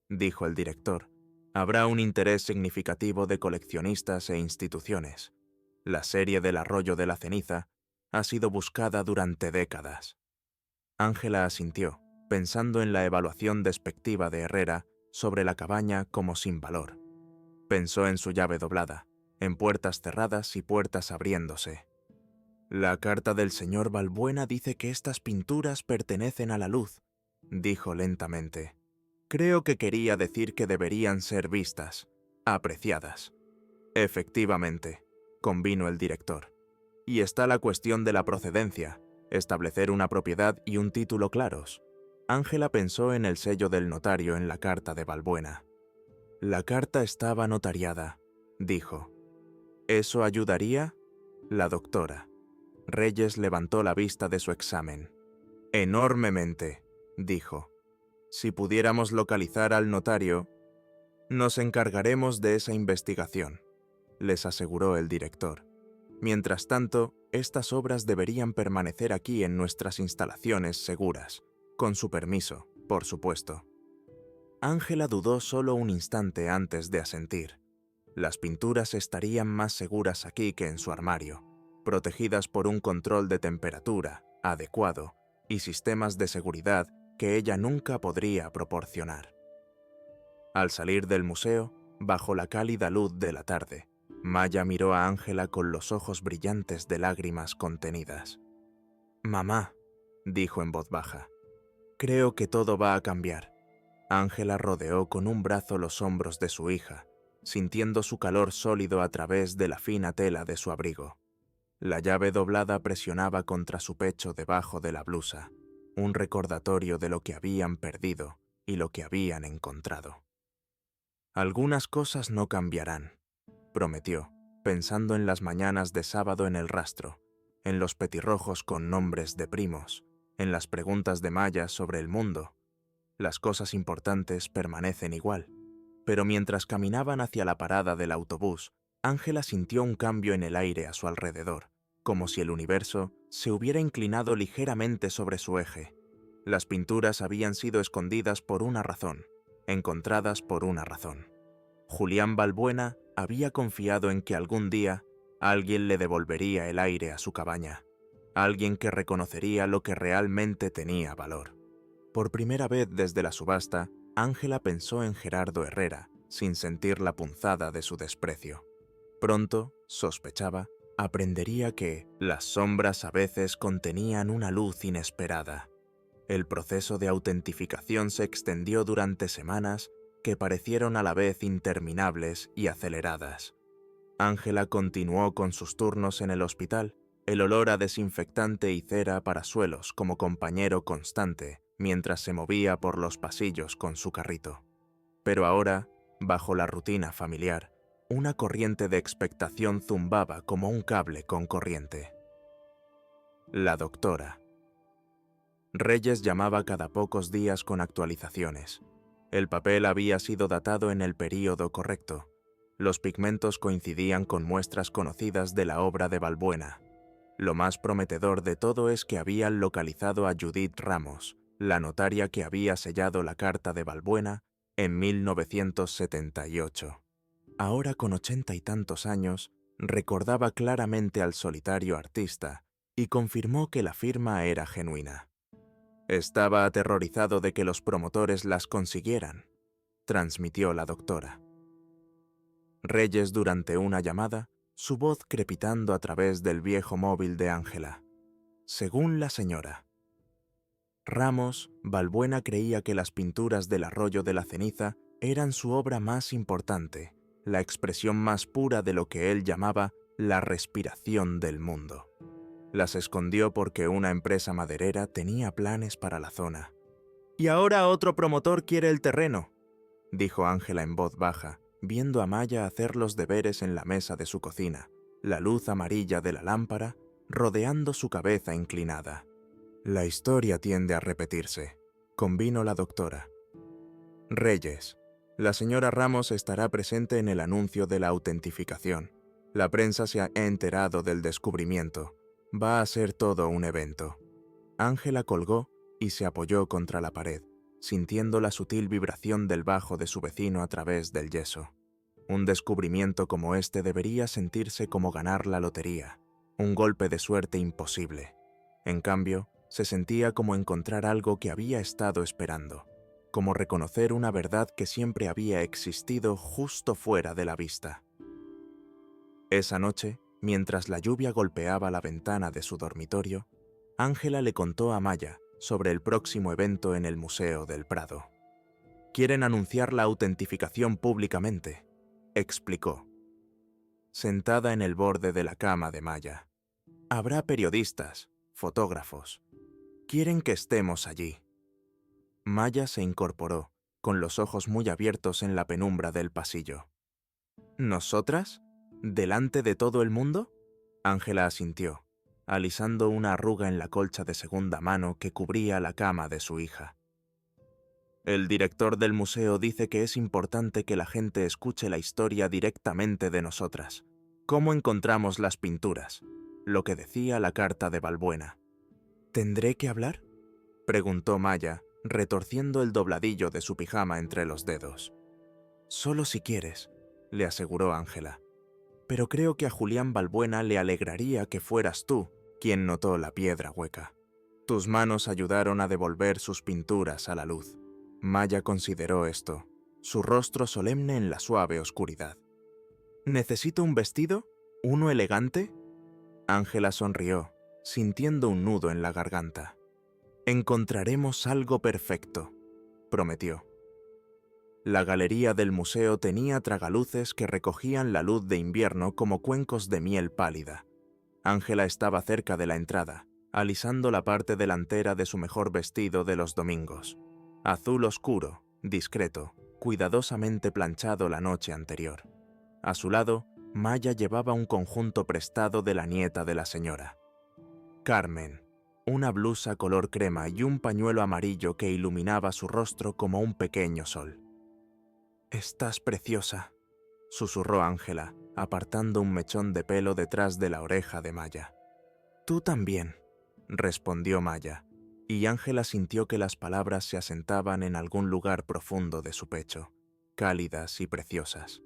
dijo el director, habrá un interés significativo de coleccionistas e instituciones. La serie del Arroyo de la Ceniza ha sido buscada durante décadas. Ángela asintió, pensando en la evaluación despectiva de Herrera sobre la cabaña como sin valor. Pensó en su llave doblada, en puertas cerradas y puertas abriéndose. La carta del señor Balbuena dice que estas pinturas pertenecen a la luz, dijo lentamente. Creo que quería decir que deberían ser vistas, apreciadas. Efectivamente, convino el director. Y está la cuestión de la procedencia, establecer una propiedad y un título claros. Ángela pensó en el sello del notario en la carta de Balbuena. La carta estaba notariada, dijo. ¿Eso ayudaría? La doctora. Reyes levantó la vista de su examen. Enormemente, dijo. Si pudiéramos localizar al notario, nos encargaremos de esa investigación, les aseguró el director. Mientras tanto, estas obras deberían permanecer aquí en nuestras instalaciones seguras, con su permiso, por supuesto. Ángela dudó solo un instante antes de asentir. Las pinturas estarían más seguras aquí que en su armario, protegidas por un control de temperatura adecuado y sistemas de seguridad que ella nunca podría proporcionar. Al salir del museo, bajo la cálida luz de la tarde, Maya miró a Ángela con los ojos brillantes de lágrimas contenidas. «Mamá», dijo en voz baja, «creo que todo va a cambiar». Ángela rodeó con un brazo los hombros de su hija, sintiendo su calor sólido a través de la fina tela de su abrigo. La llave doblada presionaba contra su pecho debajo de la blusa, un recordatorio de lo que habían perdido y lo que habían encontrado. «Algunas cosas no cambiarán», prometió, pensando en las mañanas de sábado en el rastro, en los petirrojos con nombres de primos, en las preguntas de Maya sobre el mundo. Las cosas importantes permanecen igual, pero mientras caminaban hacia la parada del autobús, Ángela sintió un cambio en el aire a su alrededor, como si el universo se hubiera inclinado ligeramente sobre su eje. Las pinturas habían sido escondidas por una razón, encontradas por una razón. Julián Balbuena había confiado en que algún día alguien le devolvería el aire a su cabaña, alguien que reconocería lo que realmente tenía valor. Por primera vez desde la subasta, Ángela pensó en Gerardo Herrera, sin sentir la punzada de su desprecio. Pronto, sospechaba, aprendería que las sombras a veces contenían una luz inesperada. El proceso de autentificación se extendió durante semanas que parecieron a la vez interminables y aceleradas. Ángela continuó con sus turnos en el hospital, el olor a desinfectante y cera para suelos como compañero constante, mientras se movía por los pasillos con su carrito. Pero ahora, bajo la rutina familiar, una corriente de expectación zumbaba como un cable con corriente. La doctora. Reyes llamaba cada pocos días con actualizaciones. El papel había sido datado en el período correcto. Los pigmentos coincidían con muestras conocidas de la obra de Balbuena. Lo más prometedor de todo es que habían localizado a Judith Ramos, la notaria que había sellado la carta de Balbuena en 1978. Ahora con 80 y tantos años, recordaba claramente al solitario artista y confirmó que la firma era genuina. Estaba aterrorizado de que los promotores las consiguieran, transmitió la doctora. Reyes durante una llamada, su voz crepitando a través del viejo móvil de Ángela. Según la señora Ramos, Balbuena creía que las pinturas del Arroyo de la Ceniza eran su obra más importante, la expresión más pura de lo que él llamaba la respiración del mundo. Las escondió porque una empresa maderera tenía planes para la zona. «Y ahora otro promotor quiere el terreno», dijo Ángela en voz baja, viendo a Maya hacer los deberes en la mesa de su cocina, la luz amarilla de la lámpara rodeando su cabeza inclinada. La historia tiende a repetirse, convino la doctora. Reyes, la señora Ramos estará presente en el anuncio de la autentificación. La prensa se ha enterado del descubrimiento. Va a ser todo un evento. Ángela colgó y se apoyó contra la pared, sintiendo la sutil vibración del bajo de su vecino a través del yeso. Un descubrimiento como este debería sentirse como ganar la lotería, un golpe de suerte imposible. En cambio, se sentía como encontrar algo que había estado esperando, como reconocer una verdad que siempre había existido justo fuera de la vista. Esa noche, mientras la lluvia golpeaba la ventana de su dormitorio, Ángela le contó a Maya sobre el próximo evento en el Museo del Prado. Quieren anunciar la autentificación públicamente, explicó, sentada en el borde de la cama de Maya. Habrá periodistas, fotógrafos. Quieren que estemos allí. Maya se incorporó, con los ojos muy abiertos en la penumbra del pasillo. ¿Nosotras? ¿Delante de todo el mundo? Ángela asintió, alisando una arruga en la colcha de segunda mano que cubría la cama de su hija. El director del museo dice que es importante que la gente escuche la historia directamente de nosotras. ¿Cómo encontramos las pinturas? Lo que decía la carta de Balbuena. ¿Tendré que hablar?, preguntó Maya, retorciendo el dobladillo de su pijama entre los dedos. Solo si quieres, le aseguró Ángela. Pero creo que a Julián Balbuena le alegraría que fueras tú quien notó la piedra hueca. Tus manos ayudaron a devolver sus pinturas a la luz. Maya consideró esto, su rostro solemne en la suave oscuridad. ¿Necesito un vestido? ¿Uno elegante? Ángela sonrió, sintiendo un nudo en la garganta. Encontraremos algo perfecto, prometió. La galería del museo tenía tragaluces que recogían la luz de invierno como cuencos de miel pálida. Ángela estaba cerca de la entrada, alisando la parte delantera de su mejor vestido de los domingos. Azul oscuro, discreto, cuidadosamente planchado la noche anterior. A su lado, Maya llevaba un conjunto prestado de la nieta de la señora. Carmen, una blusa color crema y un pañuelo amarillo que iluminaba su rostro como un pequeño sol. «Estás preciosa», susurró Ángela, apartando un mechón de pelo detrás de la oreja de Maya. «Tú también», respondió Maya, y Ángela sintió que las palabras se asentaban en algún lugar profundo de su pecho, cálidas y preciosas.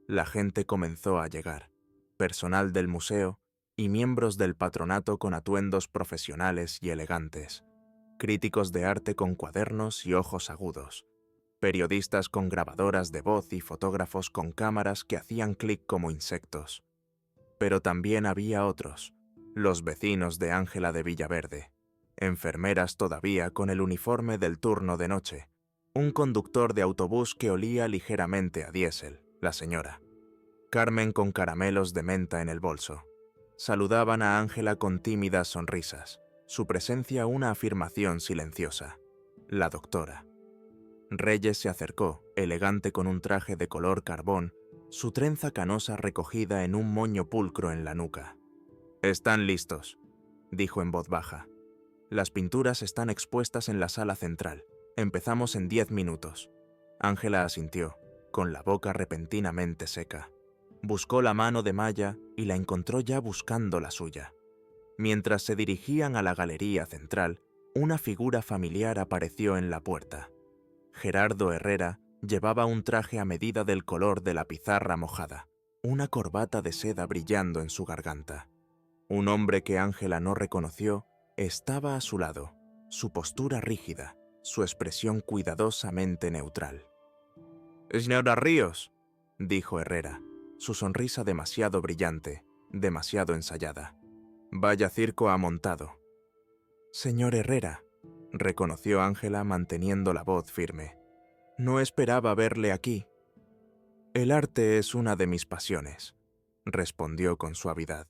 La gente comenzó a llegar, personal del museo y miembros del patronato con atuendos profesionales y elegantes, críticos de arte con cuadernos y ojos agudos, periodistas con grabadoras de voz y fotógrafos con cámaras que hacían clic como insectos. Pero también había otros, los vecinos de Ángela de Villaverde, enfermeras todavía con el uniforme del turno de noche, un conductor de autobús que olía ligeramente a diésel, la señora. Carmen con caramelos de menta en el bolso. Saludaban a Ángela con tímidas sonrisas, su presencia una afirmación silenciosa. La doctora. Reyes se acercó, elegante con un traje de color carbón, su trenza canosa recogida en un moño pulcro en la nuca. «Están listos», dijo en voz baja. «Las pinturas están expuestas en la sala central. Empezamos en 10 minutos». Ángela asintió, con la boca repentinamente seca. Buscó la mano de Maya y la encontró ya buscando la suya. Mientras se dirigían a la galería central, una figura familiar apareció en la puerta. Gerardo Herrera llevaba un traje a medida del color de la pizarra mojada, una corbata de seda brillando en su garganta. Un hombre que Ángela no reconoció estaba a su lado, su postura rígida, su expresión cuidadosamente neutral. «Señora Ríos», dijo Herrera, su sonrisa demasiado brillante, demasiado ensayada. «Vaya circo ha montado». «Señor Herrera», reconoció Ángela manteniendo la voz firme. «No esperaba verle aquí». «El arte es una de mis pasiones», respondió con suavidad.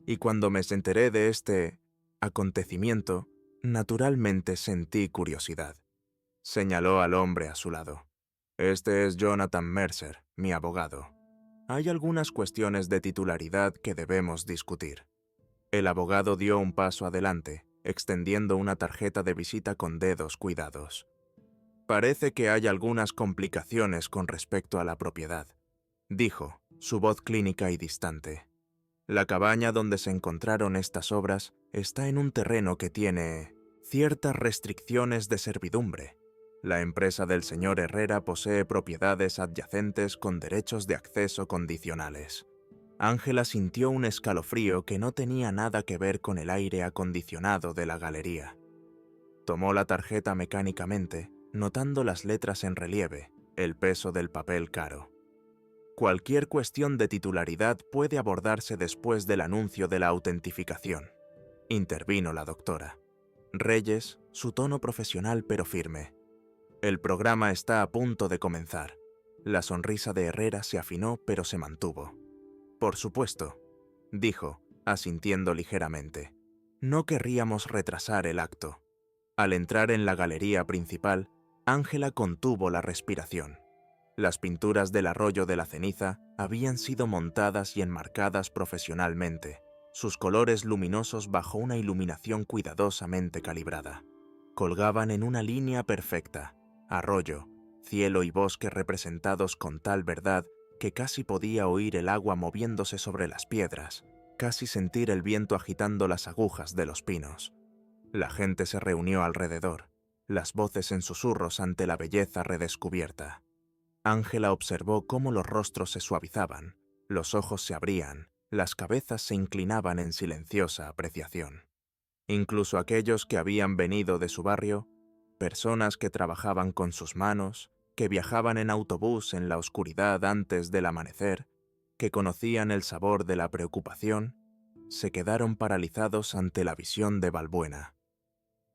«Y cuando me enteré de este acontecimiento, naturalmente sentí curiosidad». Señaló al hombre a su lado. Este es Jonathan Mercer, mi abogado. Hay algunas cuestiones de titularidad que debemos discutir. El abogado dio un paso adelante, extendiendo una tarjeta de visita con dedos cuidados. Parece que hay algunas complicaciones con respecto a la propiedad, dijo, su voz clínica y distante. La cabaña donde se encontraron estas obras está en un terreno que tiene ciertas restricciones de servidumbre. La empresa del señor Herrera posee propiedades adyacentes con derechos de acceso condicionales. Ángela sintió un escalofrío que no tenía nada que ver con el aire acondicionado de la galería. Tomó la tarjeta mecánicamente, notando las letras en relieve, el peso del papel caro. Cualquier cuestión de titularidad puede abordarse después del anuncio de la autentificación, intervino la doctora. Reyes, su tono profesional pero firme. El programa está a punto de comenzar. La sonrisa de Herrera se afinó pero se mantuvo. Por supuesto, dijo, asintiendo ligeramente. No querríamos retrasar el acto. Al entrar en la galería principal, Ángela contuvo la respiración. Las pinturas del arroyo de la ceniza habían sido montadas y enmarcadas profesionalmente, sus colores luminosos bajo una iluminación cuidadosamente calibrada. Colgaban en una línea perfecta, arroyo, cielo y bosque representados con tal verdad que casi podía oír el agua moviéndose sobre las piedras, casi sentir el viento agitando las agujas de los pinos. La gente se reunió alrededor, las voces en susurros ante la belleza redescubierta. Ángela observó cómo los rostros se suavizaban, los ojos se abrían, las cabezas se inclinaban en silenciosa apreciación. Incluso aquellos que habían venido de su barrio, personas que trabajaban con sus manos, que viajaban en autobús en la oscuridad antes del amanecer, que conocían el sabor de la preocupación, se quedaron paralizados ante la visión de Balbuena.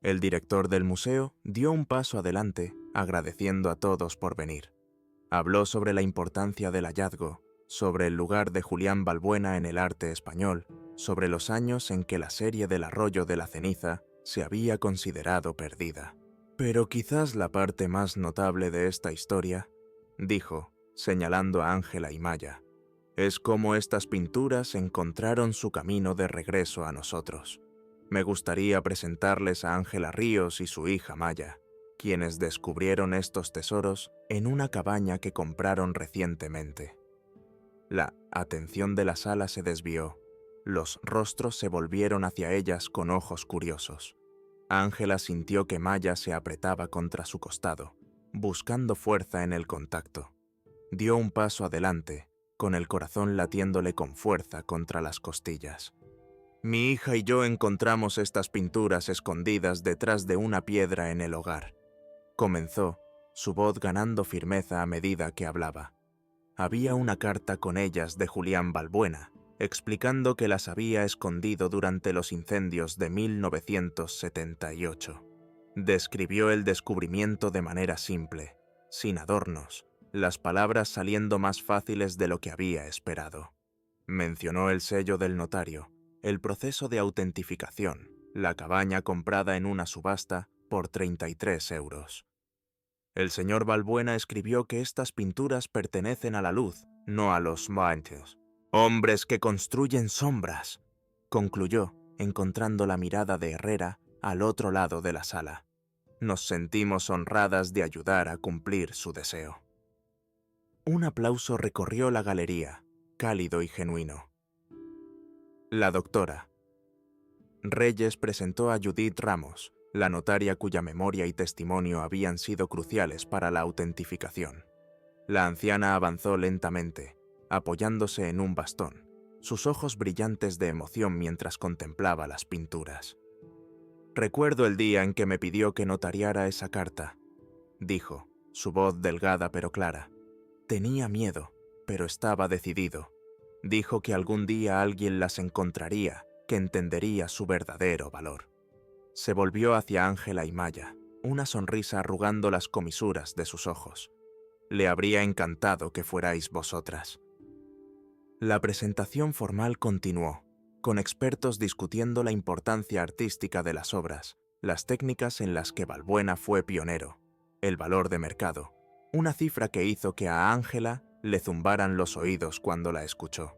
El director del museo dio un paso adelante, agradeciendo a todos por venir. Habló sobre la importancia del hallazgo, sobre el lugar de Julián Balbuena en el arte español, sobre los años en que la serie del arroyo de la ceniza se había considerado perdida. Pero quizás la parte más notable de esta historia, dijo, señalando a Ángela y Maya, es cómo estas pinturas encontraron su camino de regreso a nosotros. Me gustaría presentarles a Ángela Ríos y su hija Maya, quienes descubrieron estos tesoros en una cabaña que compraron recientemente. La atención de la sala se desvió. Los rostros se volvieron hacia ellas con ojos curiosos. Ángela sintió que Maya se apretaba contra su costado, buscando fuerza en el contacto. Dio un paso adelante, con el corazón latiéndole con fuerza contra las costillas. Mi hija y yo encontramos estas pinturas escondidas detrás de una piedra en el hogar. Comenzó, su voz ganando firmeza a medida que hablaba. Había una carta con ellas de Julián Balbuena, explicando que las había escondido durante los incendios de 1978. Describió el descubrimiento de manera simple, sin adornos, las palabras saliendo más fáciles de lo que había esperado. Mencionó el sello del notario, el proceso de autentificación, la cabaña comprada en una subasta por 33 euros. El señor Balbuena escribió que estas pinturas pertenecen a la luz, no a los montes. Hombres que construyen sombras, concluyó, encontrando la mirada de Herrera al otro lado de la sala. Nos sentimos honradas de ayudar a cumplir su deseo. Un aplauso recorrió la galería, cálido y genuino. La doctora. Reyes presentó a Judith Ramos, la notaria cuya memoria y testimonio habían sido cruciales para la autentificación. La anciana avanzó lentamente, apoyándose en un bastón, sus ojos brillantes de emoción mientras contemplaba las pinturas. Recuerdo el día en que me pidió que notariara esa carta, dijo, su voz delgada pero clara. Tenía miedo, pero estaba decidido. Dijo que algún día alguien las encontraría, que entendería su verdadero valor. Se volvió hacia Ángela y Maya, una sonrisa arrugando las comisuras de sus ojos. Le habría encantado que fuerais vosotras. La presentación formal continuó, con expertos discutiendo la importancia artística de las obras, las técnicas en las que Balbuena fue pionero, el valor de mercado, una cifra que hizo que a Ángela le zumbaran los oídos cuando la escuchó.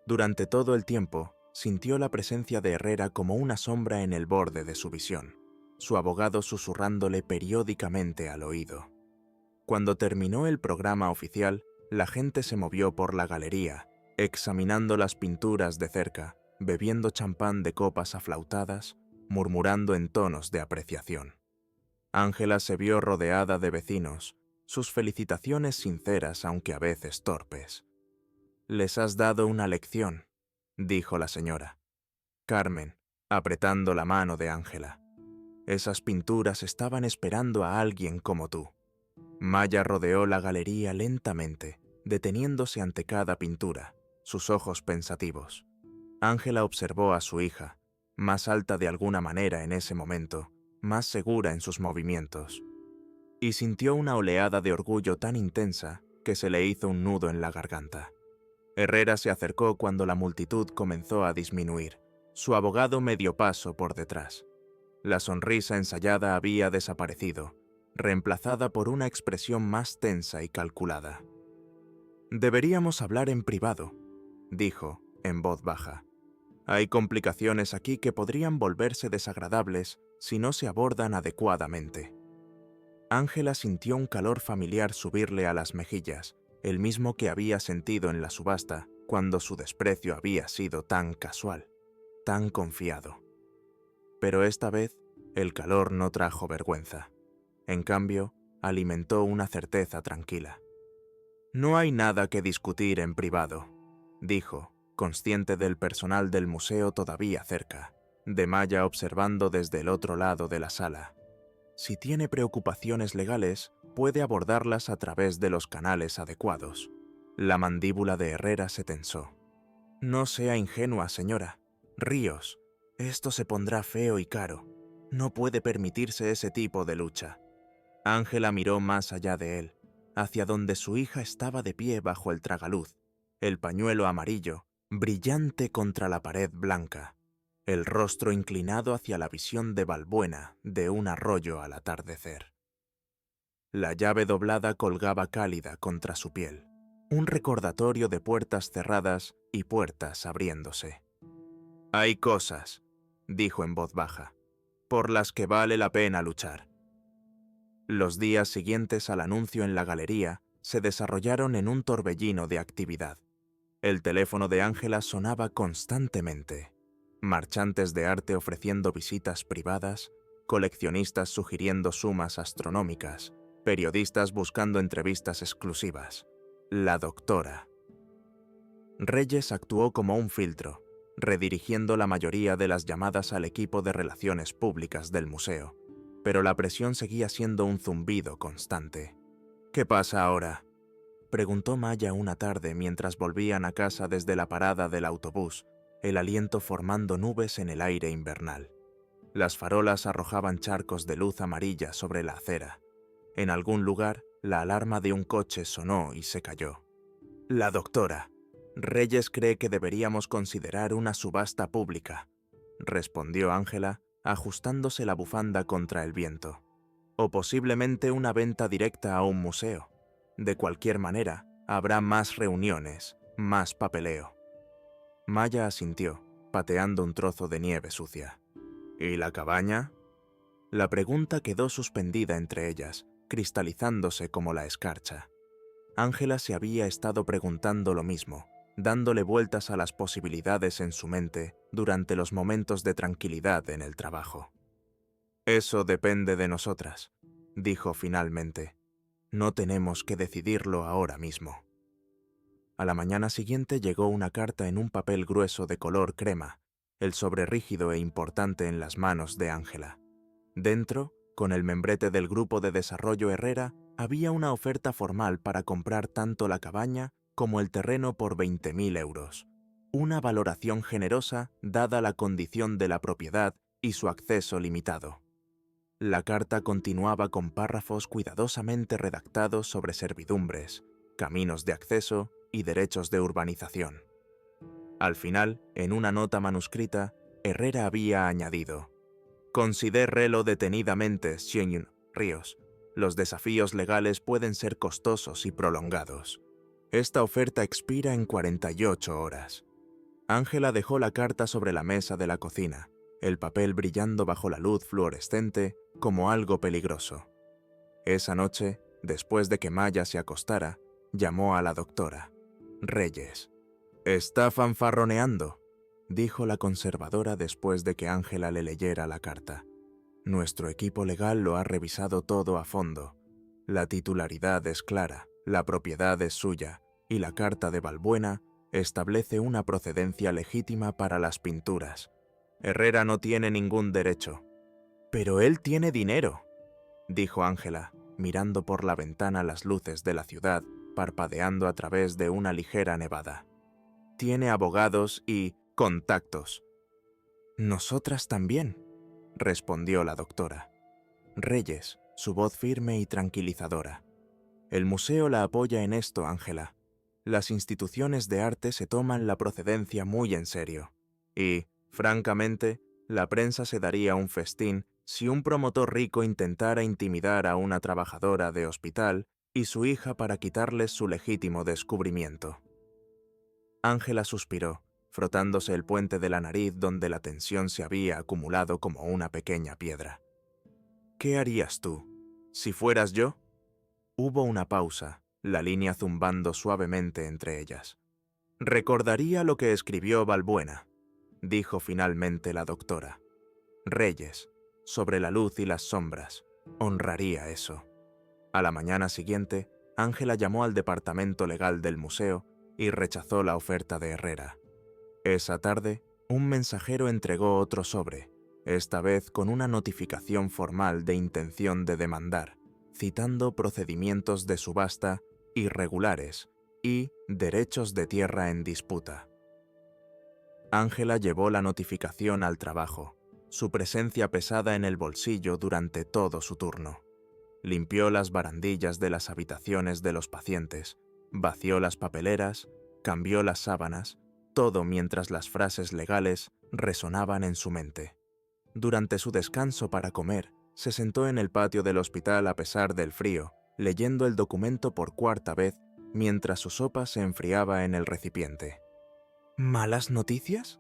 Durante todo el tiempo, sintió la presencia de Herrera como una sombra en el borde de su visión, su abogado susurrándole periódicamente al oído. Cuando terminó el programa oficial, la gente se movió por la galería, examinando las pinturas de cerca, bebiendo champán de copas aflautadas, murmurando en tonos de apreciación. Ángela se vio rodeada de vecinos, sus felicitaciones sinceras aunque a veces torpes. «Les has dado una lección», dijo la señora. Carmen, apretando la mano de Ángela. «Esas pinturas estaban esperando a alguien como tú». Maya rodeó la galería lentamente, deteniéndose ante cada pintura, sus ojos pensativos. Ángela observó a su hija, más alta de alguna manera en ese momento, más segura en sus movimientos, y sintió una oleada de orgullo tan intensa que se le hizo un nudo en la garganta. Herrera se acercó cuando la multitud comenzó a disminuir, su abogado medio paso por detrás. La sonrisa ensayada había desaparecido, reemplazada por una expresión más tensa y calculada. «Deberíamos hablar en privado», dijo, en voz baja. «Hay complicaciones aquí que podrían volverse desagradables si no se abordan adecuadamente». Ángela sintió un calor familiar subirle a las mejillas, el mismo que había sentido en la subasta cuando su desprecio había sido tan casual, tan confiado. Pero esta vez, el calor no trajo vergüenza. En cambio, alimentó una certeza tranquila. «No hay nada que discutir en privado», dijo, consciente del personal del museo todavía cerca, de Maya observando desde el otro lado de la sala. «Si tiene preocupaciones legales, puede abordarlas a través de los canales adecuados». La mandíbula de Herrera se tensó. «No sea ingenua, señora. Ríos, esto se pondrá feo y caro. No puede permitirse ese tipo de lucha». Ángela miró más allá de él, hacia donde su hija estaba de pie bajo el tragaluz, el pañuelo amarillo, brillante contra la pared blanca, el rostro inclinado hacia la visión de Balbuena de un arroyo al atardecer. La llave doblada colgaba cálida contra su piel, un recordatorio de puertas cerradas y puertas abriéndose. «Hay cosas», dijo en voz baja, «por las que vale la pena luchar». Los días siguientes al anuncio en la galería se desarrollaron en un torbellino de actividad. El teléfono de Ángela sonaba constantemente. Marchantes de arte ofreciendo visitas privadas, coleccionistas sugiriendo sumas astronómicas, periodistas buscando entrevistas exclusivas. La doctora. Reyes actuó como un filtro, redirigiendo la mayoría de las llamadas al equipo de relaciones públicas del museo, pero la presión seguía siendo un zumbido constante. «¿Qué pasa ahora?», preguntó Maya una tarde mientras volvían a casa desde la parada del autobús, el aliento formando nubes en el aire invernal. Las farolas arrojaban charcos de luz amarilla sobre la acera. En algún lugar, la alarma de un coche sonó y se cayó. «La doctora. Reyes cree que deberíamos considerar una subasta pública», respondió Ángela, ajustándose la bufanda contra el viento. «O posiblemente una venta directa a un museo. De cualquier manera, habrá más reuniones, más papeleo». Maya asintió, pateando un trozo de nieve sucia. «¿Y la cabaña?». La pregunta quedó suspendida entre ellas, cristalizándose como la escarcha. Ángela se había estado preguntando lo mismo, dándole vueltas a las posibilidades en su mente durante los momentos de tranquilidad en el trabajo. «Eso depende de nosotras», dijo finalmente. «No tenemos que decidirlo ahora mismo». A la mañana siguiente llegó una carta en un papel grueso de color crema, el sobre rígido e importante en las manos de Ángela. Dentro, con el membrete del Grupo de Desarrollo Herrera, había una oferta formal para comprar tanto la cabaña como el terreno por 20.000 euros. Una valoración generosa dada la condición de la propiedad y su acceso limitado. La carta continuaba con párrafos cuidadosamente redactados sobre servidumbres, caminos de acceso y derechos de urbanización. Al final, en una nota manuscrita, Herrera había añadido: «Considérrelo detenidamente, Señor Ríos. Los desafíos legales pueden ser costosos y prolongados. Esta oferta expira en 48 horas. Ángela dejó la carta sobre la mesa de la cocina, el papel brillando bajo la luz fluorescente como algo peligroso. Esa noche, después de que Maya se acostara, llamó a la doctora. Reyes. «Está fanfarroneando», dijo la conservadora después de que Ángela le leyera la carta. «Nuestro equipo legal lo ha revisado todo a fondo. La titularidad es clara, la propiedad es suya, y la carta de Balbuena establece una procedencia legítima para las pinturas. Herrera no tiene ningún derecho». «Pero él tiene dinero», dijo Ángela, mirando por la ventana las luces de la ciudad parpadeando a través de una ligera nevada. «Tiene abogados y contactos». «Nosotras también», respondió la doctora. Reyes, su voz firme y tranquilizadora. «El museo la apoya en esto, Ángela. Las instituciones de arte se toman la procedencia muy en serio. Y, francamente, la prensa se daría un festín si un promotor rico intentara intimidar a una trabajadora de hospital y su hija para quitarles su legítimo descubrimiento». Ángela suspiró, frotándose el puente de la nariz donde la tensión se había acumulado como una pequeña piedra. «¿Qué harías tú, si fueras yo?» Hubo una pausa, la línea zumbando suavemente entre ellas. «Recordaría lo que escribió Balbuena», dijo finalmente la doctora. «Reyes, sobre la luz y las sombras, honraría eso». A la mañana siguiente, Ángela llamó al departamento legal del museo y rechazó la oferta de Herrera. Esa tarde, un mensajero entregó otro sobre, esta vez con una notificación formal de intención de demandar, citando procedimientos de subasta irregulares y derechos de tierra en disputa. Ángela llevó la notificación al trabajo, su presencia pesada en el bolsillo durante todo su turno. Limpió las barandillas de las habitaciones de los pacientes, vació las papeleras, cambió las sábanas, todo mientras las frases legales resonaban en su mente. Durante su descanso para comer, se sentó en el patio del hospital a pesar del frío, leyendo el documento por cuarta vez mientras su sopa se enfriaba en el recipiente. «¿Malas noticias?»,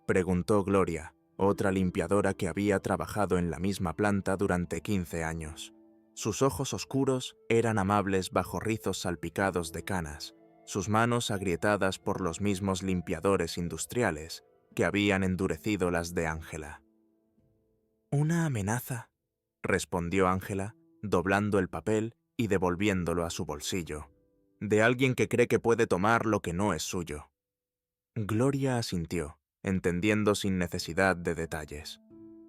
preguntó Gloria, otra limpiadora que había trabajado en la misma planta durante 15 años. Sus ojos oscuros eran amables bajo rizos salpicados de canas, sus manos agrietadas por los mismos limpiadores industriales que habían endurecido las de Ángela. «Una amenaza», respondió Ángela, doblando el papel y devolviéndolo a su bolsillo, «de alguien que cree que puede tomar lo que no es suyo». Gloria asintió, entendiendo sin necesidad de detalles.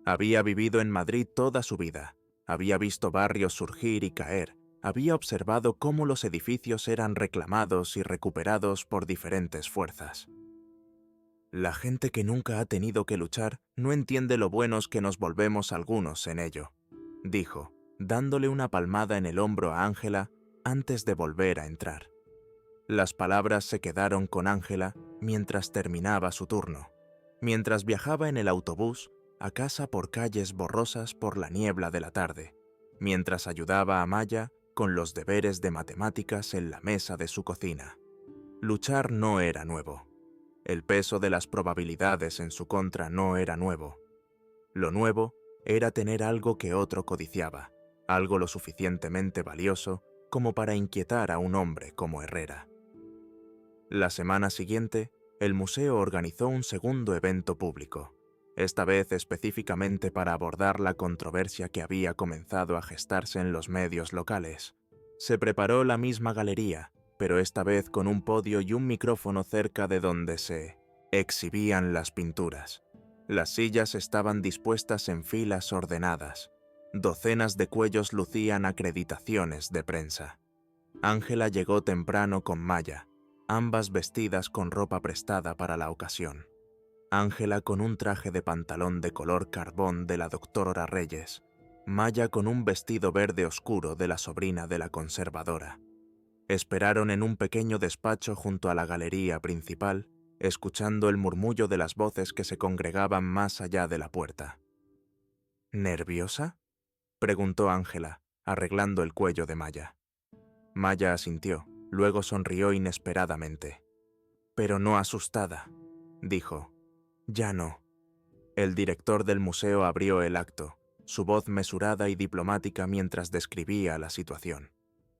Había vivido en Madrid toda su vida, había visto barrios surgir y caer, había observado cómo los edificios eran reclamados y recuperados por diferentes fuerzas. «La gente que nunca ha tenido que luchar no entiende lo buenos que nos volvemos algunos en ello», dijo, dándole una palmada en el hombro a Ángela antes de volver a entrar. Las palabras se quedaron con Ángela mientras terminaba su turno, mientras viajaba en el autobús a casa por calles borrosas por la niebla de la tarde, mientras ayudaba a Maya con los deberes de matemáticas en la mesa de su cocina. Luchar no era nuevo. El peso de las probabilidades en su contra no era nuevo. Lo nuevo era tener algo que otro codiciaba, algo lo suficientemente valioso como para inquietar a un hombre como Herrera. La semana siguiente, el museo organizó un segundo evento público, esta vez específicamente para abordar la controversia que había comenzado a gestarse en los medios locales. Se preparó la misma galería, pero esta vez con un podio y un micrófono cerca de donde se exhibían las pinturas. Las sillas estaban dispuestas en filas ordenadas. Docenas de cuellos lucían acreditaciones de prensa. Ángela llegó temprano con Maya, ambas vestidas con ropa prestada para la ocasión. Ángela con un traje de pantalón de color carbón de la doctora Reyes, Maya con un vestido verde oscuro de la sobrina de la conservadora. Esperaron en un pequeño despacho junto a la galería principal, escuchando el murmullo de las voces que se congregaban más allá de la puerta. «¿Nerviosa?», preguntó Ángela, arreglando el cuello de Maya. Maya asintió, luego sonrió inesperadamente. «Pero no asustada», dijo. «Ya no». El director del museo abrió el acto, su voz mesurada y diplomática mientras describía la situación.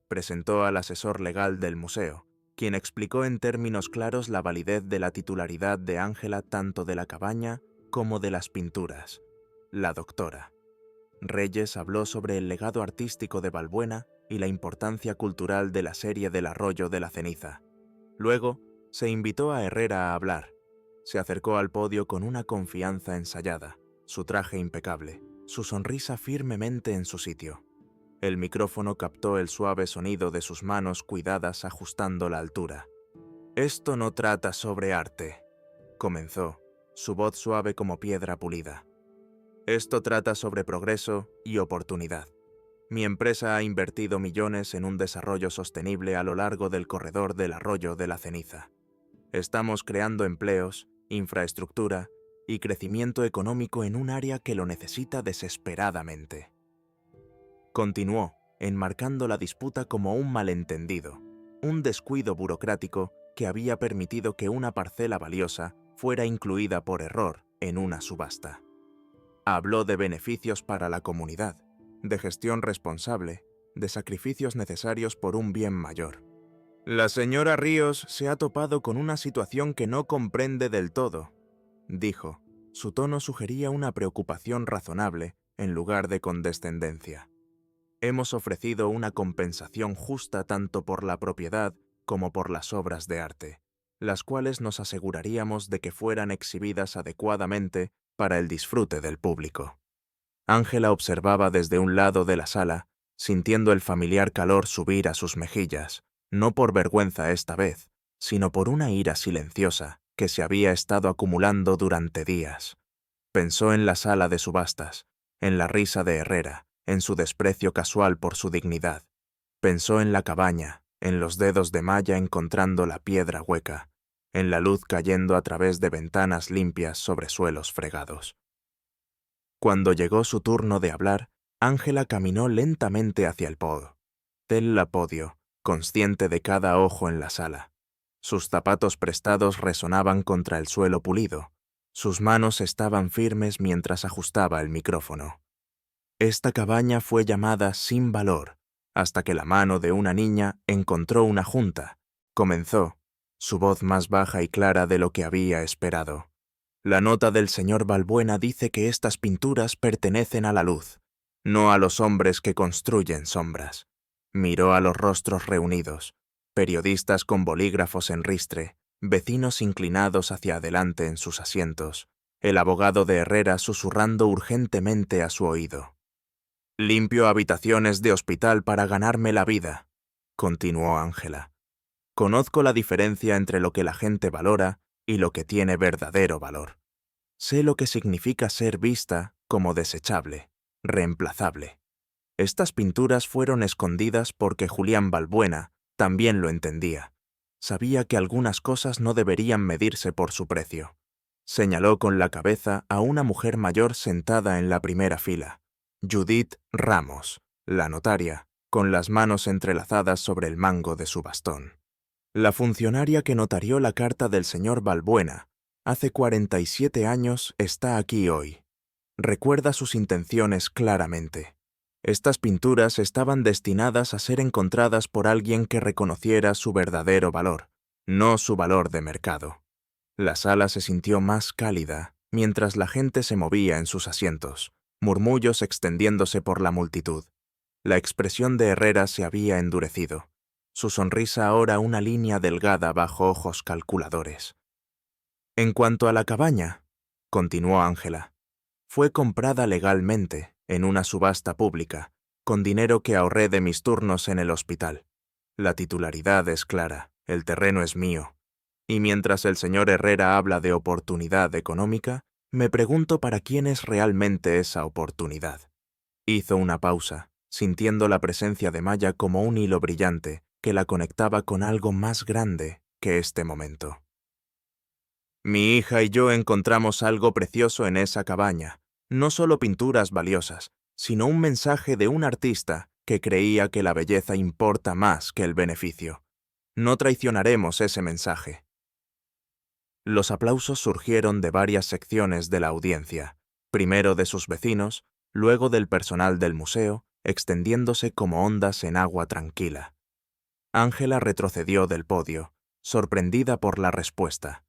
Presentó al asesor legal del museo, quien explicó en términos claros la validez de la titularidad de Ángela tanto de la cabaña como de las pinturas. La doctora. Reyes habló sobre el legado artístico de Balbuena y la importancia cultural de la serie del Arroyo de la Ceniza. Luego, se invitó a Herrera a hablar. Se acercó al podio con una confianza ensayada, su traje impecable, su sonrisa firmemente en su sitio. El micrófono captó el suave sonido de sus manos cuidadas ajustando la altura. «Esto no trata sobre arte», comenzó, su voz suave como piedra pulida. «Esto trata sobre progreso y oportunidad. Mi empresa ha invertido millones en un desarrollo sostenible a lo largo del corredor del Arroyo de la Ceniza. Estamos creando empleos, infraestructura y crecimiento económico en un área que lo necesita desesperadamente». Continuó, enmarcando la disputa como un malentendido, un descuido burocrático que había permitido que una parcela valiosa fuera incluida por error en una subasta. Habló de beneficios para la comunidad, de gestión responsable, de sacrificios necesarios por un bien mayor. «La señora Ríos se ha topado con una situación que no comprende del todo», dijo. Su tono sugería una preocupación razonable en lugar de condescendencia. «Hemos ofrecido una compensación justa tanto por la propiedad como por las obras de arte, las cuales nos aseguraríamos de que fueran exhibidas adecuadamente para el disfrute del público». Ángela observaba desde un lado de la sala, sintiendo el familiar calor subir a sus mejillas, no por vergüenza esta vez, sino por una ira silenciosa que se había estado acumulando durante días. Pensó en la sala de subastas, en la risa de Herrera, en su desprecio casual por su dignidad. Pensó en la cabaña, en los dedos de Maya encontrando la piedra hueca, en la luz cayendo a través de ventanas limpias sobre suelos fregados. Cuando llegó su turno de hablar, Ángela caminó lentamente hacia el podio, consciente de cada ojo en la sala. Sus zapatos prestados resonaban contra el suelo pulido. Sus manos estaban firmes mientras ajustaba el micrófono. Esta cabaña fue llamada Sin Valor, hasta que la mano de una niña encontró una junta. Comenzó, su voz más baja y clara de lo que había esperado. «La nota del señor Balbuena dice que estas pinturas pertenecen a la luz, no a los hombres que construyen sombras». Miró a los rostros reunidos, periodistas con bolígrafos en ristre, vecinos inclinados hacia adelante en sus asientos, el abogado de Herrera susurrando urgentemente a su oído. «Limpio habitaciones de hospital para ganarme la vida», continuó Ángela. «Conozco la diferencia entre lo que la gente valora y lo que tiene verdadero valor. Sé lo que significa ser vista como desechable, reemplazable. Estas pinturas fueron escondidas porque Julián Balbuena también lo entendía. Sabía que algunas cosas no deberían medirse por su precio». Señaló con la cabeza a una mujer mayor sentada en la primera fila, Judith Ramos, la notaria, con las manos entrelazadas sobre el mango de su bastón. La funcionaria que notarió la carta del señor Balbuena hace 47 años está aquí hoy. Recuerda sus intenciones claramente. Estas pinturas estaban destinadas a ser encontradas por alguien que reconociera su verdadero valor, no su valor de mercado. La sala se sintió más cálida mientras la gente se movía en sus asientos, murmullos extendiéndose por la multitud. La expresión de Herrera se había endurecido, su sonrisa ahora una línea delgada bajo ojos calculadores. «En cuanto a la cabaña», continuó Ángela, «fue comprada legalmente, en una subasta pública, con dinero que ahorré de mis turnos en el hospital. La titularidad es clara, el terreno es mío. Y mientras el señor Herrera habla de oportunidad económica, me pregunto para quién es realmente esa oportunidad». Hizo una pausa, sintiendo la presencia de Maya como un hilo brillante que la conectaba con algo más grande que este momento. «Mi hija y yo encontramos algo precioso en esa cabaña, no solo pinturas valiosas, sino un mensaje de un artista que creía que la belleza importa más que el beneficio. No traicionaremos ese mensaje. Los aplausos surgieron de varias secciones de la audiencia, primero de sus vecinos, luego del personal del museo, extendiéndose como ondas en agua tranquila. Ángela retrocedió del podio, sorprendida por la respuesta.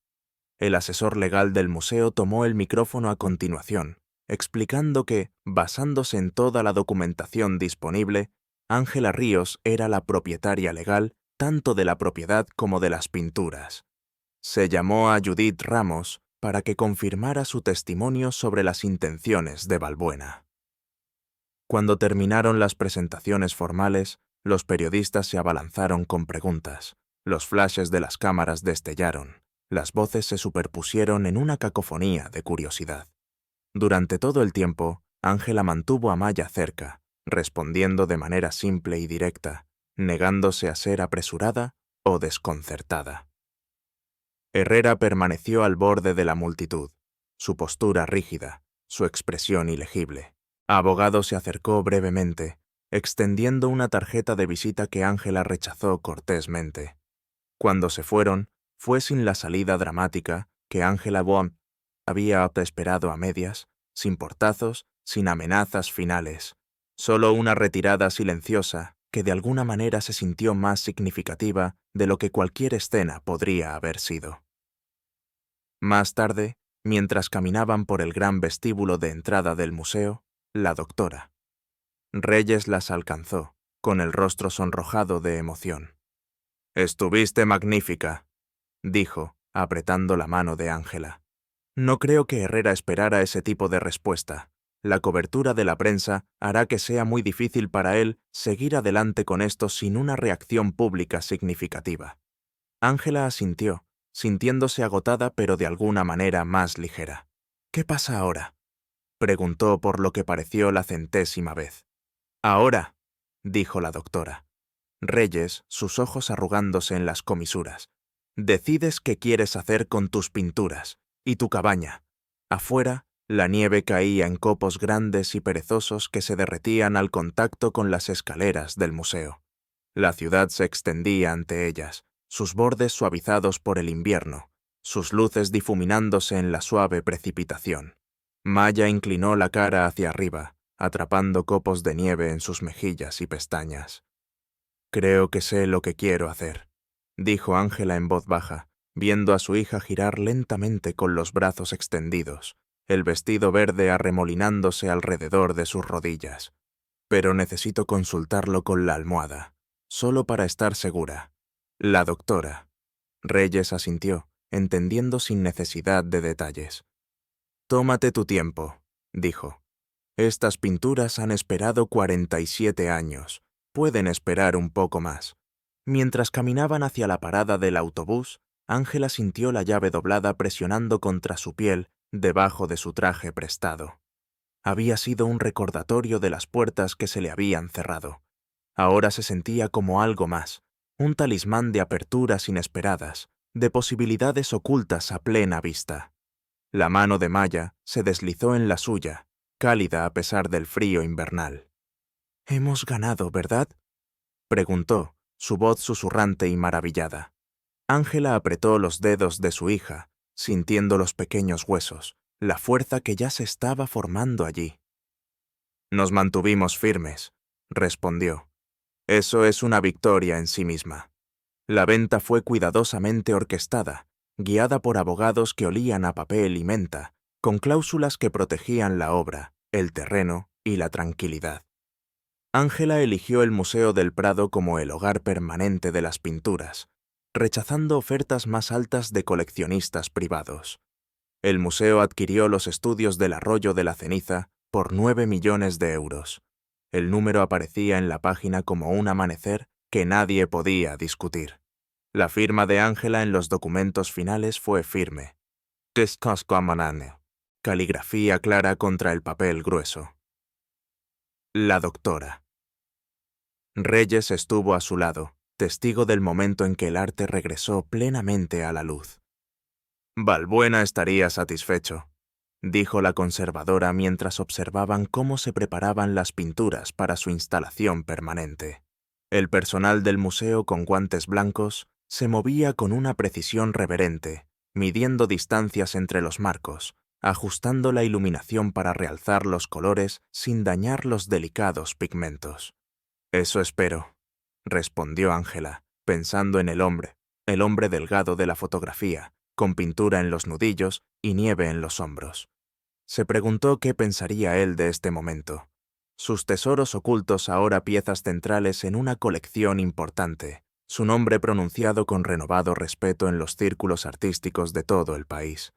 El asesor legal del museo tomó el micrófono a continuación, explicando que, basándose en toda la documentación disponible, Ángela Ríos era la propietaria legal tanto de la propiedad como de las pinturas. Se llamó a Judith Ramos para que confirmara su testimonio sobre las intenciones de Balbuena. Cuando terminaron las presentaciones formales, los periodistas se abalanzaron con preguntas, los flashes de las cámaras destellaron, las voces se superpusieron en una cacofonía de curiosidad. Durante todo el tiempo, Ángela mantuvo a Maya cerca, respondiendo de manera simple y directa, negándose a ser apresurada o desconcertada. Herrera permaneció al borde de la multitud, su postura rígida, su expresión ilegible. Abogado se acercó brevemente, extendiendo una tarjeta de visita que Ángela rechazó cortésmente. Cuando se fueron, fue sin la salida dramática que Ángela Bohm había esperado a medias, sin portazos, sin amenazas finales, solo una retirada silenciosa que de alguna manera se sintió más significativa de lo que cualquier escena podría haber sido. Más tarde, mientras caminaban por el gran vestíbulo de entrada del museo, la doctora Reyes las alcanzó, con el rostro sonrojado de emoción. «Estuviste magnífica», dijo, apretando la mano de Ángela. No creo que Herrera esperara ese tipo de respuesta. La cobertura de la prensa hará que sea muy difícil para él seguir adelante con esto sin una reacción pública significativa. Ángela asintió, sintiéndose agotada pero de alguna manera más ligera. «¿Qué pasa ahora?», preguntó por lo que pareció la 100ª vez. «Ahora», dijo la doctora. Reyes, sus ojos arrugándose en las comisuras. «Decides qué quieres hacer con tus pinturas y tu cabaña». Afuera, la nieve caía en copos grandes y perezosos que se derretían al contacto con las escaleras del museo. La ciudad se extendía ante ellas, sus bordes suavizados por el invierno, sus luces difuminándose en la suave precipitación. Maya inclinó la cara hacia arriba, atrapando copos de nieve en sus mejillas y pestañas. «Creo que sé lo que quiero hacer», dijo Ángela en voz baja, viendo a su hija girar lentamente con los brazos extendidos, el vestido verde arremolinándose alrededor de sus rodillas. «Pero necesito consultarlo con la almohada, solo para estar segura». La doctora Reyes asintió, entendiendo sin necesidad de detalles. «Tómate tu tiempo», dijo. «Estas pinturas han esperado 47 años. Pueden esperar un poco más». Mientras caminaban hacia la parada del autobús, Ángela sintió la llave doblada presionando contra su piel debajo de su traje prestado. Había sido un recordatorio de las puertas que se le habían cerrado. Ahora se sentía como algo más, un talismán de aperturas inesperadas, de posibilidades ocultas a plena vista. La mano de Maya se deslizó en la suya, cálida a pesar del frío invernal. «Hemos ganado, ¿verdad?», preguntó, su voz susurrante y maravillada. Ángela apretó los dedos de su hija, sintiendo los pequeños huesos, la fuerza que ya se estaba formando allí. «Nos mantuvimos firmes», respondió. «Eso es una victoria en sí misma». La venta fue cuidadosamente orquestada, guiada por abogados que olían a papel y menta, con cláusulas que protegían la obra, el terreno y la tranquilidad. Ángela eligió el Museo del Prado como el hogar permanente de las pinturas, rechazando ofertas más altas de coleccionistas privados. El museo adquirió los estudios del Arroyo de la Ceniza por 9 millones de euros. El número aparecía en la página como un amanecer que nadie podía discutir. La firma de Ángela en los documentos finales fue firme. Caligrafía clara contra el papel grueso. La doctora Reyes estuvo a su lado, testigo del momento en que el arte regresó plenamente a la luz. «Balbuena estaría satisfecho», dijo la conservadora mientras observaban cómo se preparaban las pinturas para su instalación permanente. El personal del museo con guantes blancos se movía con una precisión reverente, midiendo distancias entre los marcos, ajustando la iluminación para realzar los colores sin dañar los delicados pigmentos. «Eso espero», respondió Ángela, pensando en el hombre delgado de la fotografía, con pintura en los nudillos y nieve en los hombros. Se preguntó qué pensaría él de este momento. Sus tesoros ocultos ahora piezas centrales en una colección importante, su nombre pronunciado con renovado respeto en los círculos artísticos de todo el país.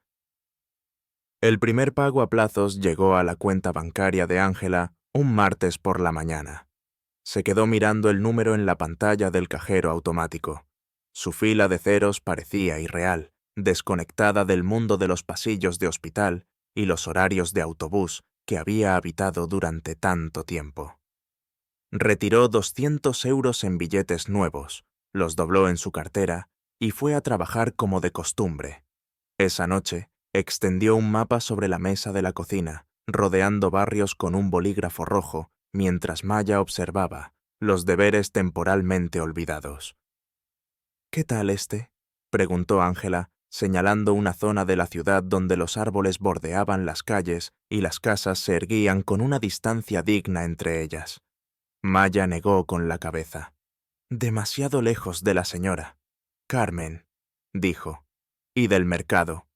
El primer pago a plazos llegó a la cuenta bancaria de Ángela un martes por la mañana. Se quedó mirando el número en la pantalla del cajero automático. Su fila de ceros parecía irreal, desconectada del mundo de los pasillos de hospital y los horarios de autobús que había habitado durante tanto tiempo. Retiró 200 euros en billetes nuevos, los dobló en su cartera y fue a trabajar como de costumbre. Esa noche, extendió un mapa sobre la mesa de la cocina, rodeando barrios con un bolígrafo rojo, mientras Maya observaba los deberes temporalmente olvidados. «¿Qué tal este?», preguntó Ángela, señalando una zona de la ciudad donde los árboles bordeaban las calles y las casas se erguían con una distancia digna entre ellas. Maya negó con la cabeza. «Demasiado lejos de la señora Carmen», dijo, «y del mercado».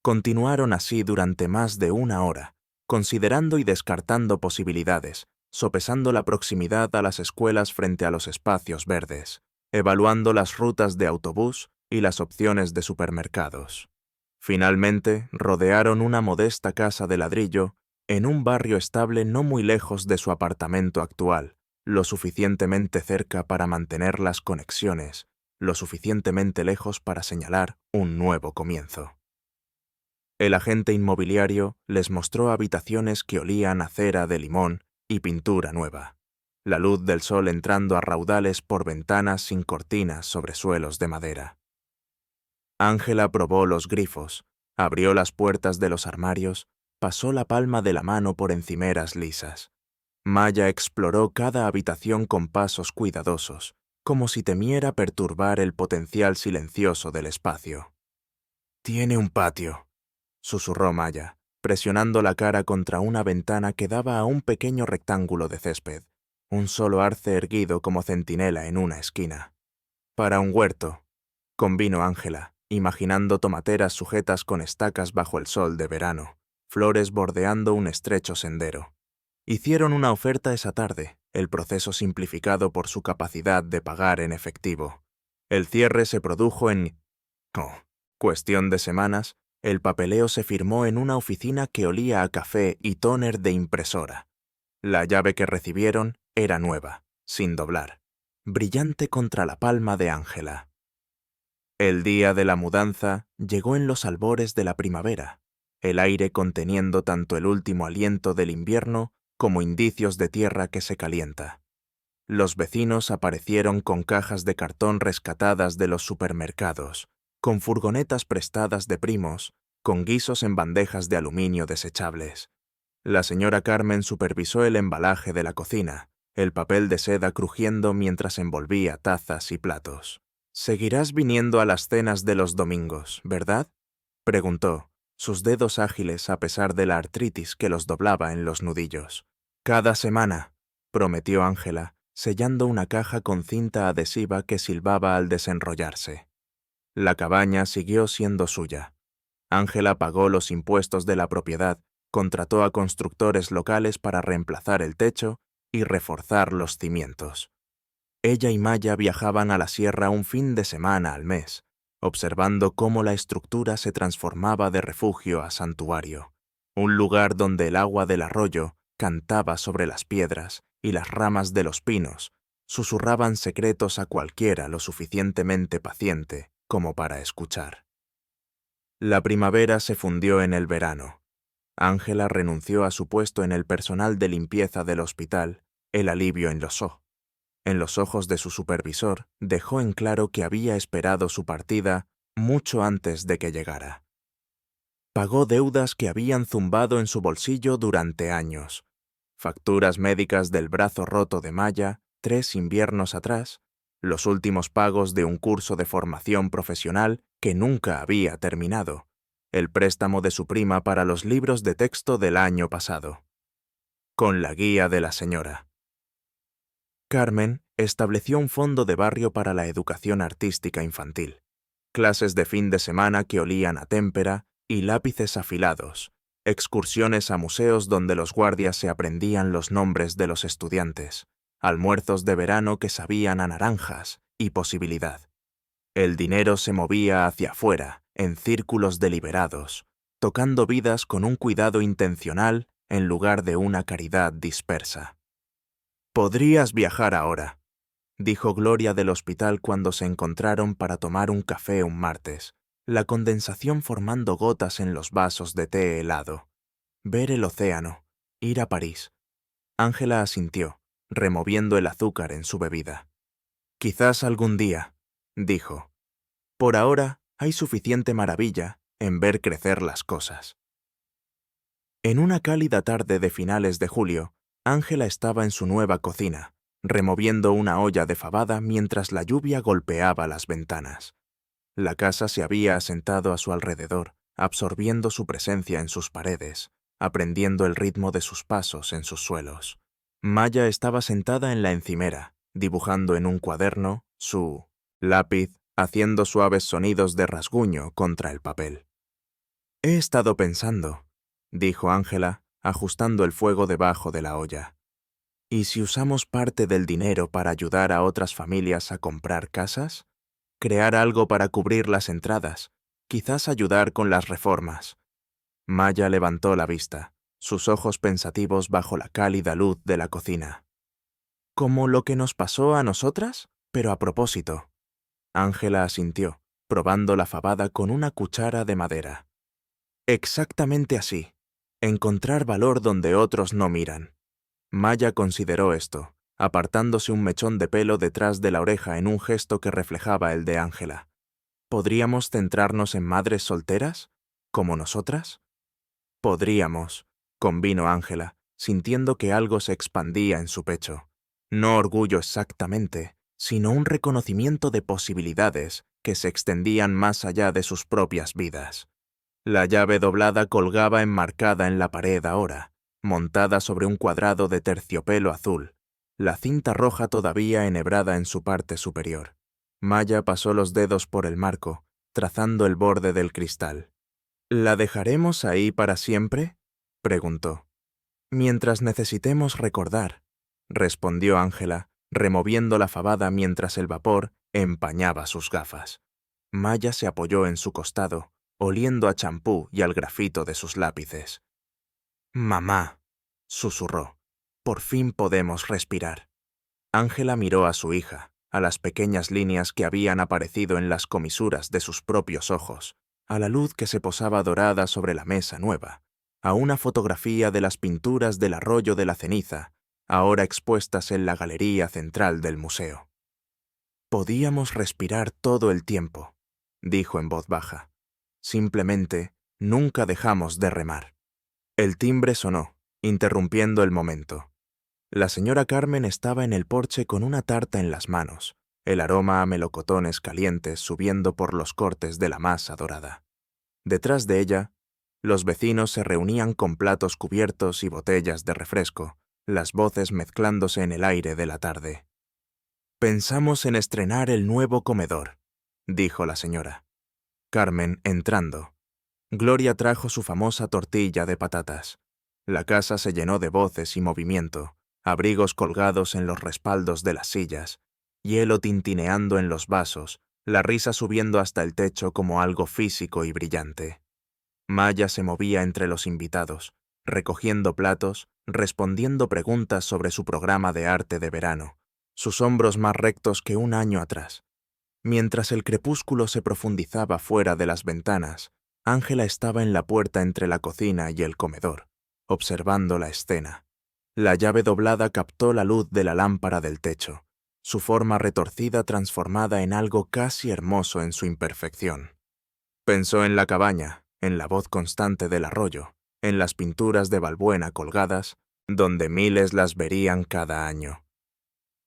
Continuaron así durante más de una hora, considerando y descartando posibilidades, sopesando la proximidad a las escuelas frente a los espacios verdes, evaluando las rutas de autobús y las opciones de supermercados. Finalmente, rodearon una modesta casa de ladrillo en un barrio estable no muy lejos de su apartamento actual, lo suficientemente cerca para mantener las conexiones, lo suficientemente lejos para señalar un nuevo comienzo. El agente inmobiliario les mostró habitaciones que olían a cera de limón y pintura nueva, la luz del sol entrando a raudales por ventanas sin cortinas sobre suelos de madera. Ángela probó los grifos, abrió las puertas de los armarios, pasó la palma de la mano por encimeras lisas. Maya exploró cada habitación con pasos cuidadosos, como si temiera perturbar el potencial silencioso del espacio. «Tiene un patio», susurró Maya, presionando la cara contra una ventana que daba a un pequeño rectángulo de césped, un solo arce erguido como centinela en una esquina. «Para un huerto», convino Ángela, imaginando tomateras sujetas con estacas bajo el sol de verano, flores bordeando un estrecho sendero. Hicieron una oferta esa tarde, el proceso simplificado por su capacidad de pagar en efectivo. El cierre se produjo en cuestión de semanas. El papeleo se firmó en una oficina que olía a café y tóner de impresora. La llave que recibieron era nueva, sin doblar, brillante contra la palma de Ángela. El día de la mudanza llegó en los albores de la primavera, el aire conteniendo tanto el último aliento del invierno como indicios de tierra que se calienta. Los vecinos aparecieron con cajas de cartón rescatadas de los supermercados, con furgonetas prestadas de primos, con guisos en bandejas de aluminio desechables. La señora Carmen supervisó el embalaje de la cocina, el papel de seda crujiendo mientras envolvía tazas y platos. «Seguirás viniendo a las cenas de los domingos, ¿verdad?», preguntó, sus dedos ágiles a pesar de la artritis que los doblaba en los nudillos. «Cada semana», prometió Ángela, sellando una caja con cinta adhesiva que silbaba al desenrollarse. La cabaña siguió siendo suya. Ángela pagó los impuestos de la propiedad, contrató a constructores locales para reemplazar el techo y reforzar los cimientos. Ella y Maya viajaban a la sierra un fin de semana al mes, observando cómo la estructura se transformaba de refugio a santuario, un lugar donde el agua del arroyo cantaba sobre las piedras y las ramas de los pinos susurraban secretos a cualquiera lo suficientemente paciente como para escuchar. La primavera se fundió en el verano. Ángela renunció a su puesto en el personal de limpieza del hospital, el alivio en los ojos de su supervisor dejó en claro que había esperado su partida mucho antes de que llegara. Pagó deudas que habían zumbado en su bolsillo durante años. Facturas médicas del brazo roto de Maya 3 inviernos atrás, los últimos pagos de un curso de formación profesional que nunca había terminado, el préstamo de su prima para los libros de texto del año pasado. Con la guía de la señora. Carmen estableció un fondo de barrio para la educación artística infantil, clases de fin de semana que olían a témpera y lápices afilados, excursiones a museos donde los guardias se aprendían los nombres de los estudiantes, almuerzos de verano que sabían a naranjas y posibilidad. El dinero se movía hacia afuera, en círculos deliberados, tocando vidas con un cuidado intencional en lugar de una caridad dispersa. «Podrías viajar ahora», dijo Gloria del hospital cuando se encontraron para tomar un café un martes, la condensación formando gotas en los vasos de té helado. Ver el océano, ir a París. Ángela asintió, removiendo el azúcar en su bebida. «Quizás algún día», dijo. «Por ahora hay suficiente maravilla en ver crecer las cosas». En una cálida tarde de finales de julio, Ángela estaba en su nueva cocina, removiendo una olla de fabada mientras la lluvia golpeaba las ventanas. La casa se había asentado a su alrededor, absorbiendo su presencia en sus paredes, aprendiendo el ritmo de sus pasos en sus suelos. Maya estaba sentada en la encimera, dibujando en un cuaderno, su lápiz, haciendo suaves sonidos de rasguño contra el papel. «He estado pensando», dijo Ángela, ajustando el fuego debajo de la olla. «¿Y si usamos parte del dinero para ayudar a otras familias a comprar casas? Crear algo para cubrir las entradas, quizás ayudar con las reformas». Maya levantó la vista, sus ojos pensativos bajo la cálida luz de la cocina. «¿Como lo que nos pasó a nosotras? Pero a propósito». Ángela asintió, probando la fabada con una cuchara de madera. «Exactamente así. Encontrar valor donde otros no miran». Maya consideró esto, apartándose un mechón de pelo detrás de la oreja en un gesto que reflejaba el de Ángela. ¿Podríamos centrarnos en madres solteras? ¿Como nosotras? «Podríamos», convino Ángela, sintiendo que algo se expandía en su pecho. No orgullo exactamente, sino un reconocimiento de posibilidades que se extendían más allá de sus propias vidas. La llave doblada colgaba enmarcada en la pared ahora, montada sobre un cuadrado de terciopelo azul, la cinta roja todavía enhebrada en su parte superior. Maya pasó los dedos por el marco, trazando el borde del cristal. «¿La dejaremos ahí para siempre?», preguntó. «Mientras necesitemos recordar», respondió Ángela, removiendo la fabada mientras el vapor empañaba sus gafas. Maya se apoyó en su costado, oliendo a champú y al grafito de sus lápices. «Mamá», susurró, «por fin podemos respirar». Ángela miró a su hija, a las pequeñas líneas que habían aparecido en las comisuras de sus propios ojos, a la luz que se posaba dorada sobre la mesa nueva, a una fotografía de las pinturas del arroyo de la ceniza, ahora expuestas en la galería central del museo. «Podíamos respirar todo el tiempo», dijo en voz baja. «Simplemente, nunca dejamos de remar». El timbre sonó, interrumpiendo el momento. La señora Carmen estaba en el porche con una tarta en las manos, el aroma a melocotones calientes subiendo por los cortes de la masa dorada. Detrás de ella, los vecinos se reunían con platos cubiertos y botellas de refresco, las voces mezclándose en el aire de la tarde. «Pensamos en estrenar el nuevo comedor», dijo la señora. Carmen entrando. Gloria trajo su famosa tortilla de patatas. La casa se llenó de voces y movimiento, abrigos colgados en los respaldos de las sillas, hielo tintineando en los vasos, la risa subiendo hasta el techo como algo físico y brillante. Maya se movía entre los invitados, recogiendo platos, respondiendo preguntas sobre su programa de arte de verano, sus hombros más rectos que un año atrás. Mientras el crepúsculo se profundizaba fuera de las ventanas, Ángela estaba en la puerta entre la cocina y el comedor, observando la escena. La llave doblada captó la luz de la lámpara del techo, su forma retorcida transformada en algo casi hermoso en su imperfección. Pensó en la cabaña, en la voz constante del arroyo, en las pinturas de Balbuena colgadas, donde miles las verían cada año.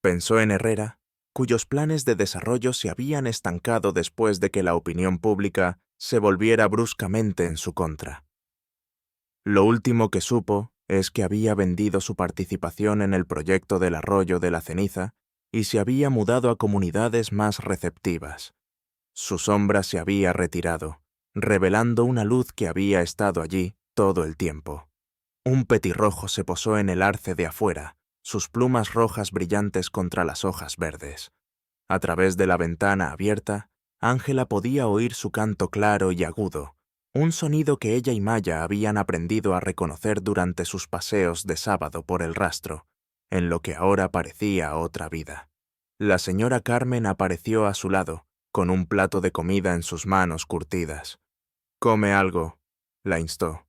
Pensó en Herrera, cuyos planes de desarrollo se habían estancado después de que la opinión pública se volviera bruscamente en su contra. Lo último que supo es que había vendido su participación en el proyecto del Arroyo de la Ceniza y se había mudado a comunidades más receptivas. Su sombra se había retirado, revelando una luz que había estado allí todo el tiempo. Un petirrojo se posó en el arce de afuera, sus plumas rojas brillantes contra las hojas verdes. A través de la ventana abierta, Ángela podía oír su canto claro y agudo, un sonido que ella y Maya habían aprendido a reconocer durante sus paseos de sábado por el rastro, en lo que ahora parecía otra vida. La señora Carmen apareció a su lado, con un plato de comida en sus manos curtidas. «Come algo», la instó.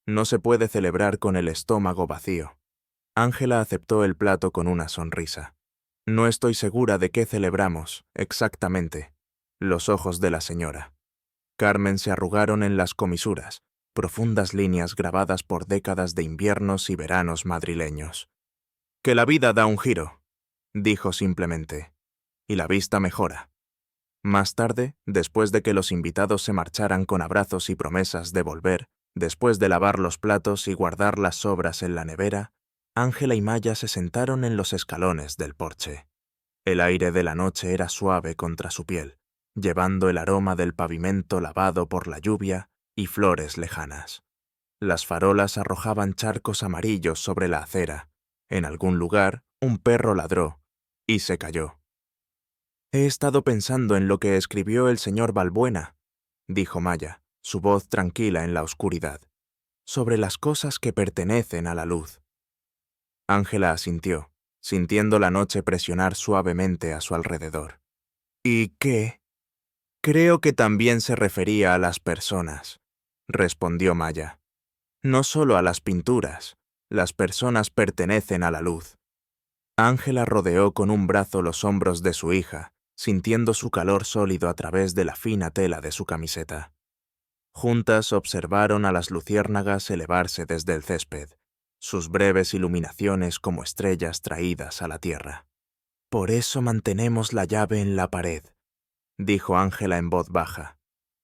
«No se puede celebrar con el estómago vacío». Ángela aceptó el plato con una sonrisa. «No estoy segura de qué celebramos, exactamente». Los ojos de la señora Carmen se arrugaron en las comisuras, profundas líneas grabadas por décadas de inviernos y veranos madrileños. «Que la vida da un giro», dijo simplemente, «y la vista mejora». Más tarde, después de que los invitados se marcharan con abrazos y promesas de volver, después de lavar los platos y guardar las sobras en la nevera, Ángela y Maya se sentaron en los escalones del porche. El aire de la noche era suave contra su piel, llevando el aroma del pavimento lavado por la lluvia y flores lejanas. Las farolas arrojaban charcos amarillos sobre la acera. En algún lugar, un perro ladró y se cayó. «He estado pensando en lo que escribió el señor Balbuena», dijo Maya, su voz tranquila en la oscuridad, «sobre las cosas que pertenecen a la luz». Ángela asintió, sintiendo la noche presionar suavemente a su alrededor. «¿Y qué?» «Creo que también se refería a las personas», respondió Maya. «No solo a las pinturas, las personas pertenecen a la luz». Ángela rodeó con un brazo los hombros de su hija, sintiendo su calor sólido a través de la fina tela de su camiseta. Juntas observaron a las luciérnagas elevarse desde el césped, sus breves iluminaciones como estrellas traídas a la tierra. «Por eso mantenemos la llave en la pared», dijo Ángela en voz baja,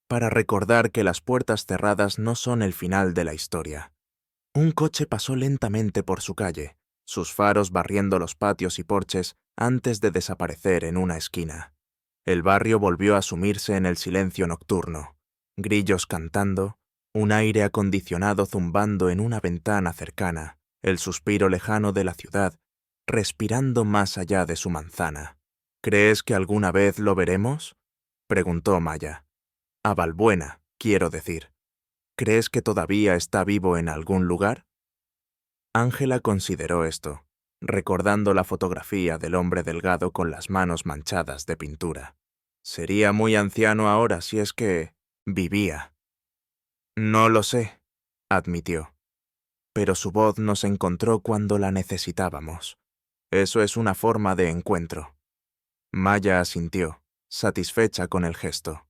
«para recordar que las puertas cerradas no son el final de la historia». Un coche pasó lentamente por su calle, sus faros barriendo los patios y porches antes de desaparecer en una esquina. El barrio volvió a sumirse en el silencio nocturno, grillos cantando, un aire acondicionado zumbando en una ventana cercana, el suspiro lejano de la ciudad, respirando más allá de su manzana. «¿Crees que alguna vez lo veremos?», preguntó Maya. «A Balbuena, quiero decir. ¿Crees que todavía está vivo en algún lugar?» Ángela consideró esto, recordando la fotografía del hombre delgado con las manos manchadas de pintura. Sería muy anciano ahora si es que vivía. «No lo sé», admitió, «pero su voz nos encontró cuando la necesitábamos. Eso es una forma de encuentro». Maya asintió, satisfecha con el gesto.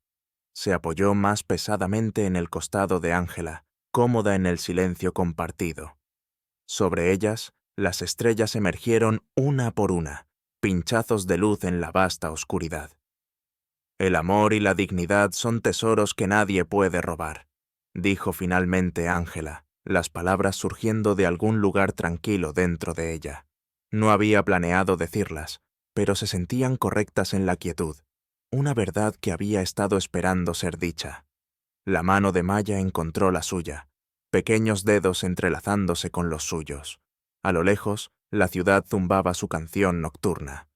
Se apoyó más pesadamente en el costado de Ángela, cómoda en el silencio compartido. Sobre ellas, las estrellas emergieron una por una, pinchazos de luz en la vasta oscuridad. «El amor y la dignidad son tesoros que nadie puede robar», dijo finalmente Ángela, las palabras surgiendo de algún lugar tranquilo dentro de ella. No había planeado decirlas, pero se sentían correctas en la quietud, una verdad que había estado esperando ser dicha. La mano de Maya encontró la suya, pequeños dedos entrelazándose con los suyos. A lo lejos, la ciudad zumbaba su canción nocturna.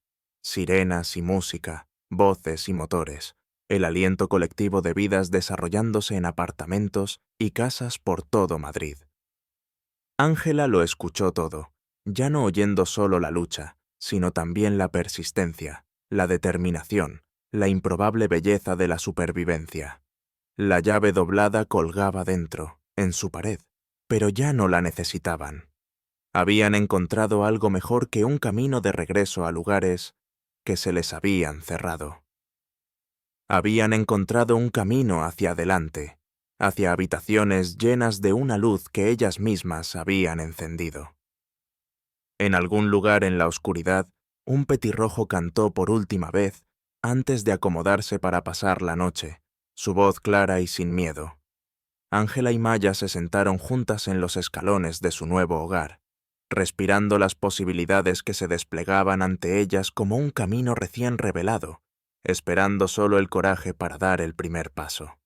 Sirenas y música, voces y motores, el aliento colectivo de vidas desarrollándose en apartamentos y casas por todo Madrid. Ángela lo escuchó todo, ya no oyendo solo la lucha, sino también la persistencia, la determinación, la improbable belleza de la supervivencia. La llave doblada colgaba dentro, en su pared, pero ya no la necesitaban. Habían encontrado algo mejor que un camino de regreso a lugares que se les habían cerrado. Habían encontrado un camino hacia adelante, hacia habitaciones llenas de una luz que ellas mismas habían encendido. En algún lugar en la oscuridad, un petirrojo cantó por última vez antes de acomodarse para pasar la noche, su voz clara y sin miedo. Ángela y Maya se sentaron juntas en los escalones de su nuevo hogar, respirando las posibilidades que se desplegaban ante ellas como un camino recién revelado, esperando solo el coraje para dar el primer paso.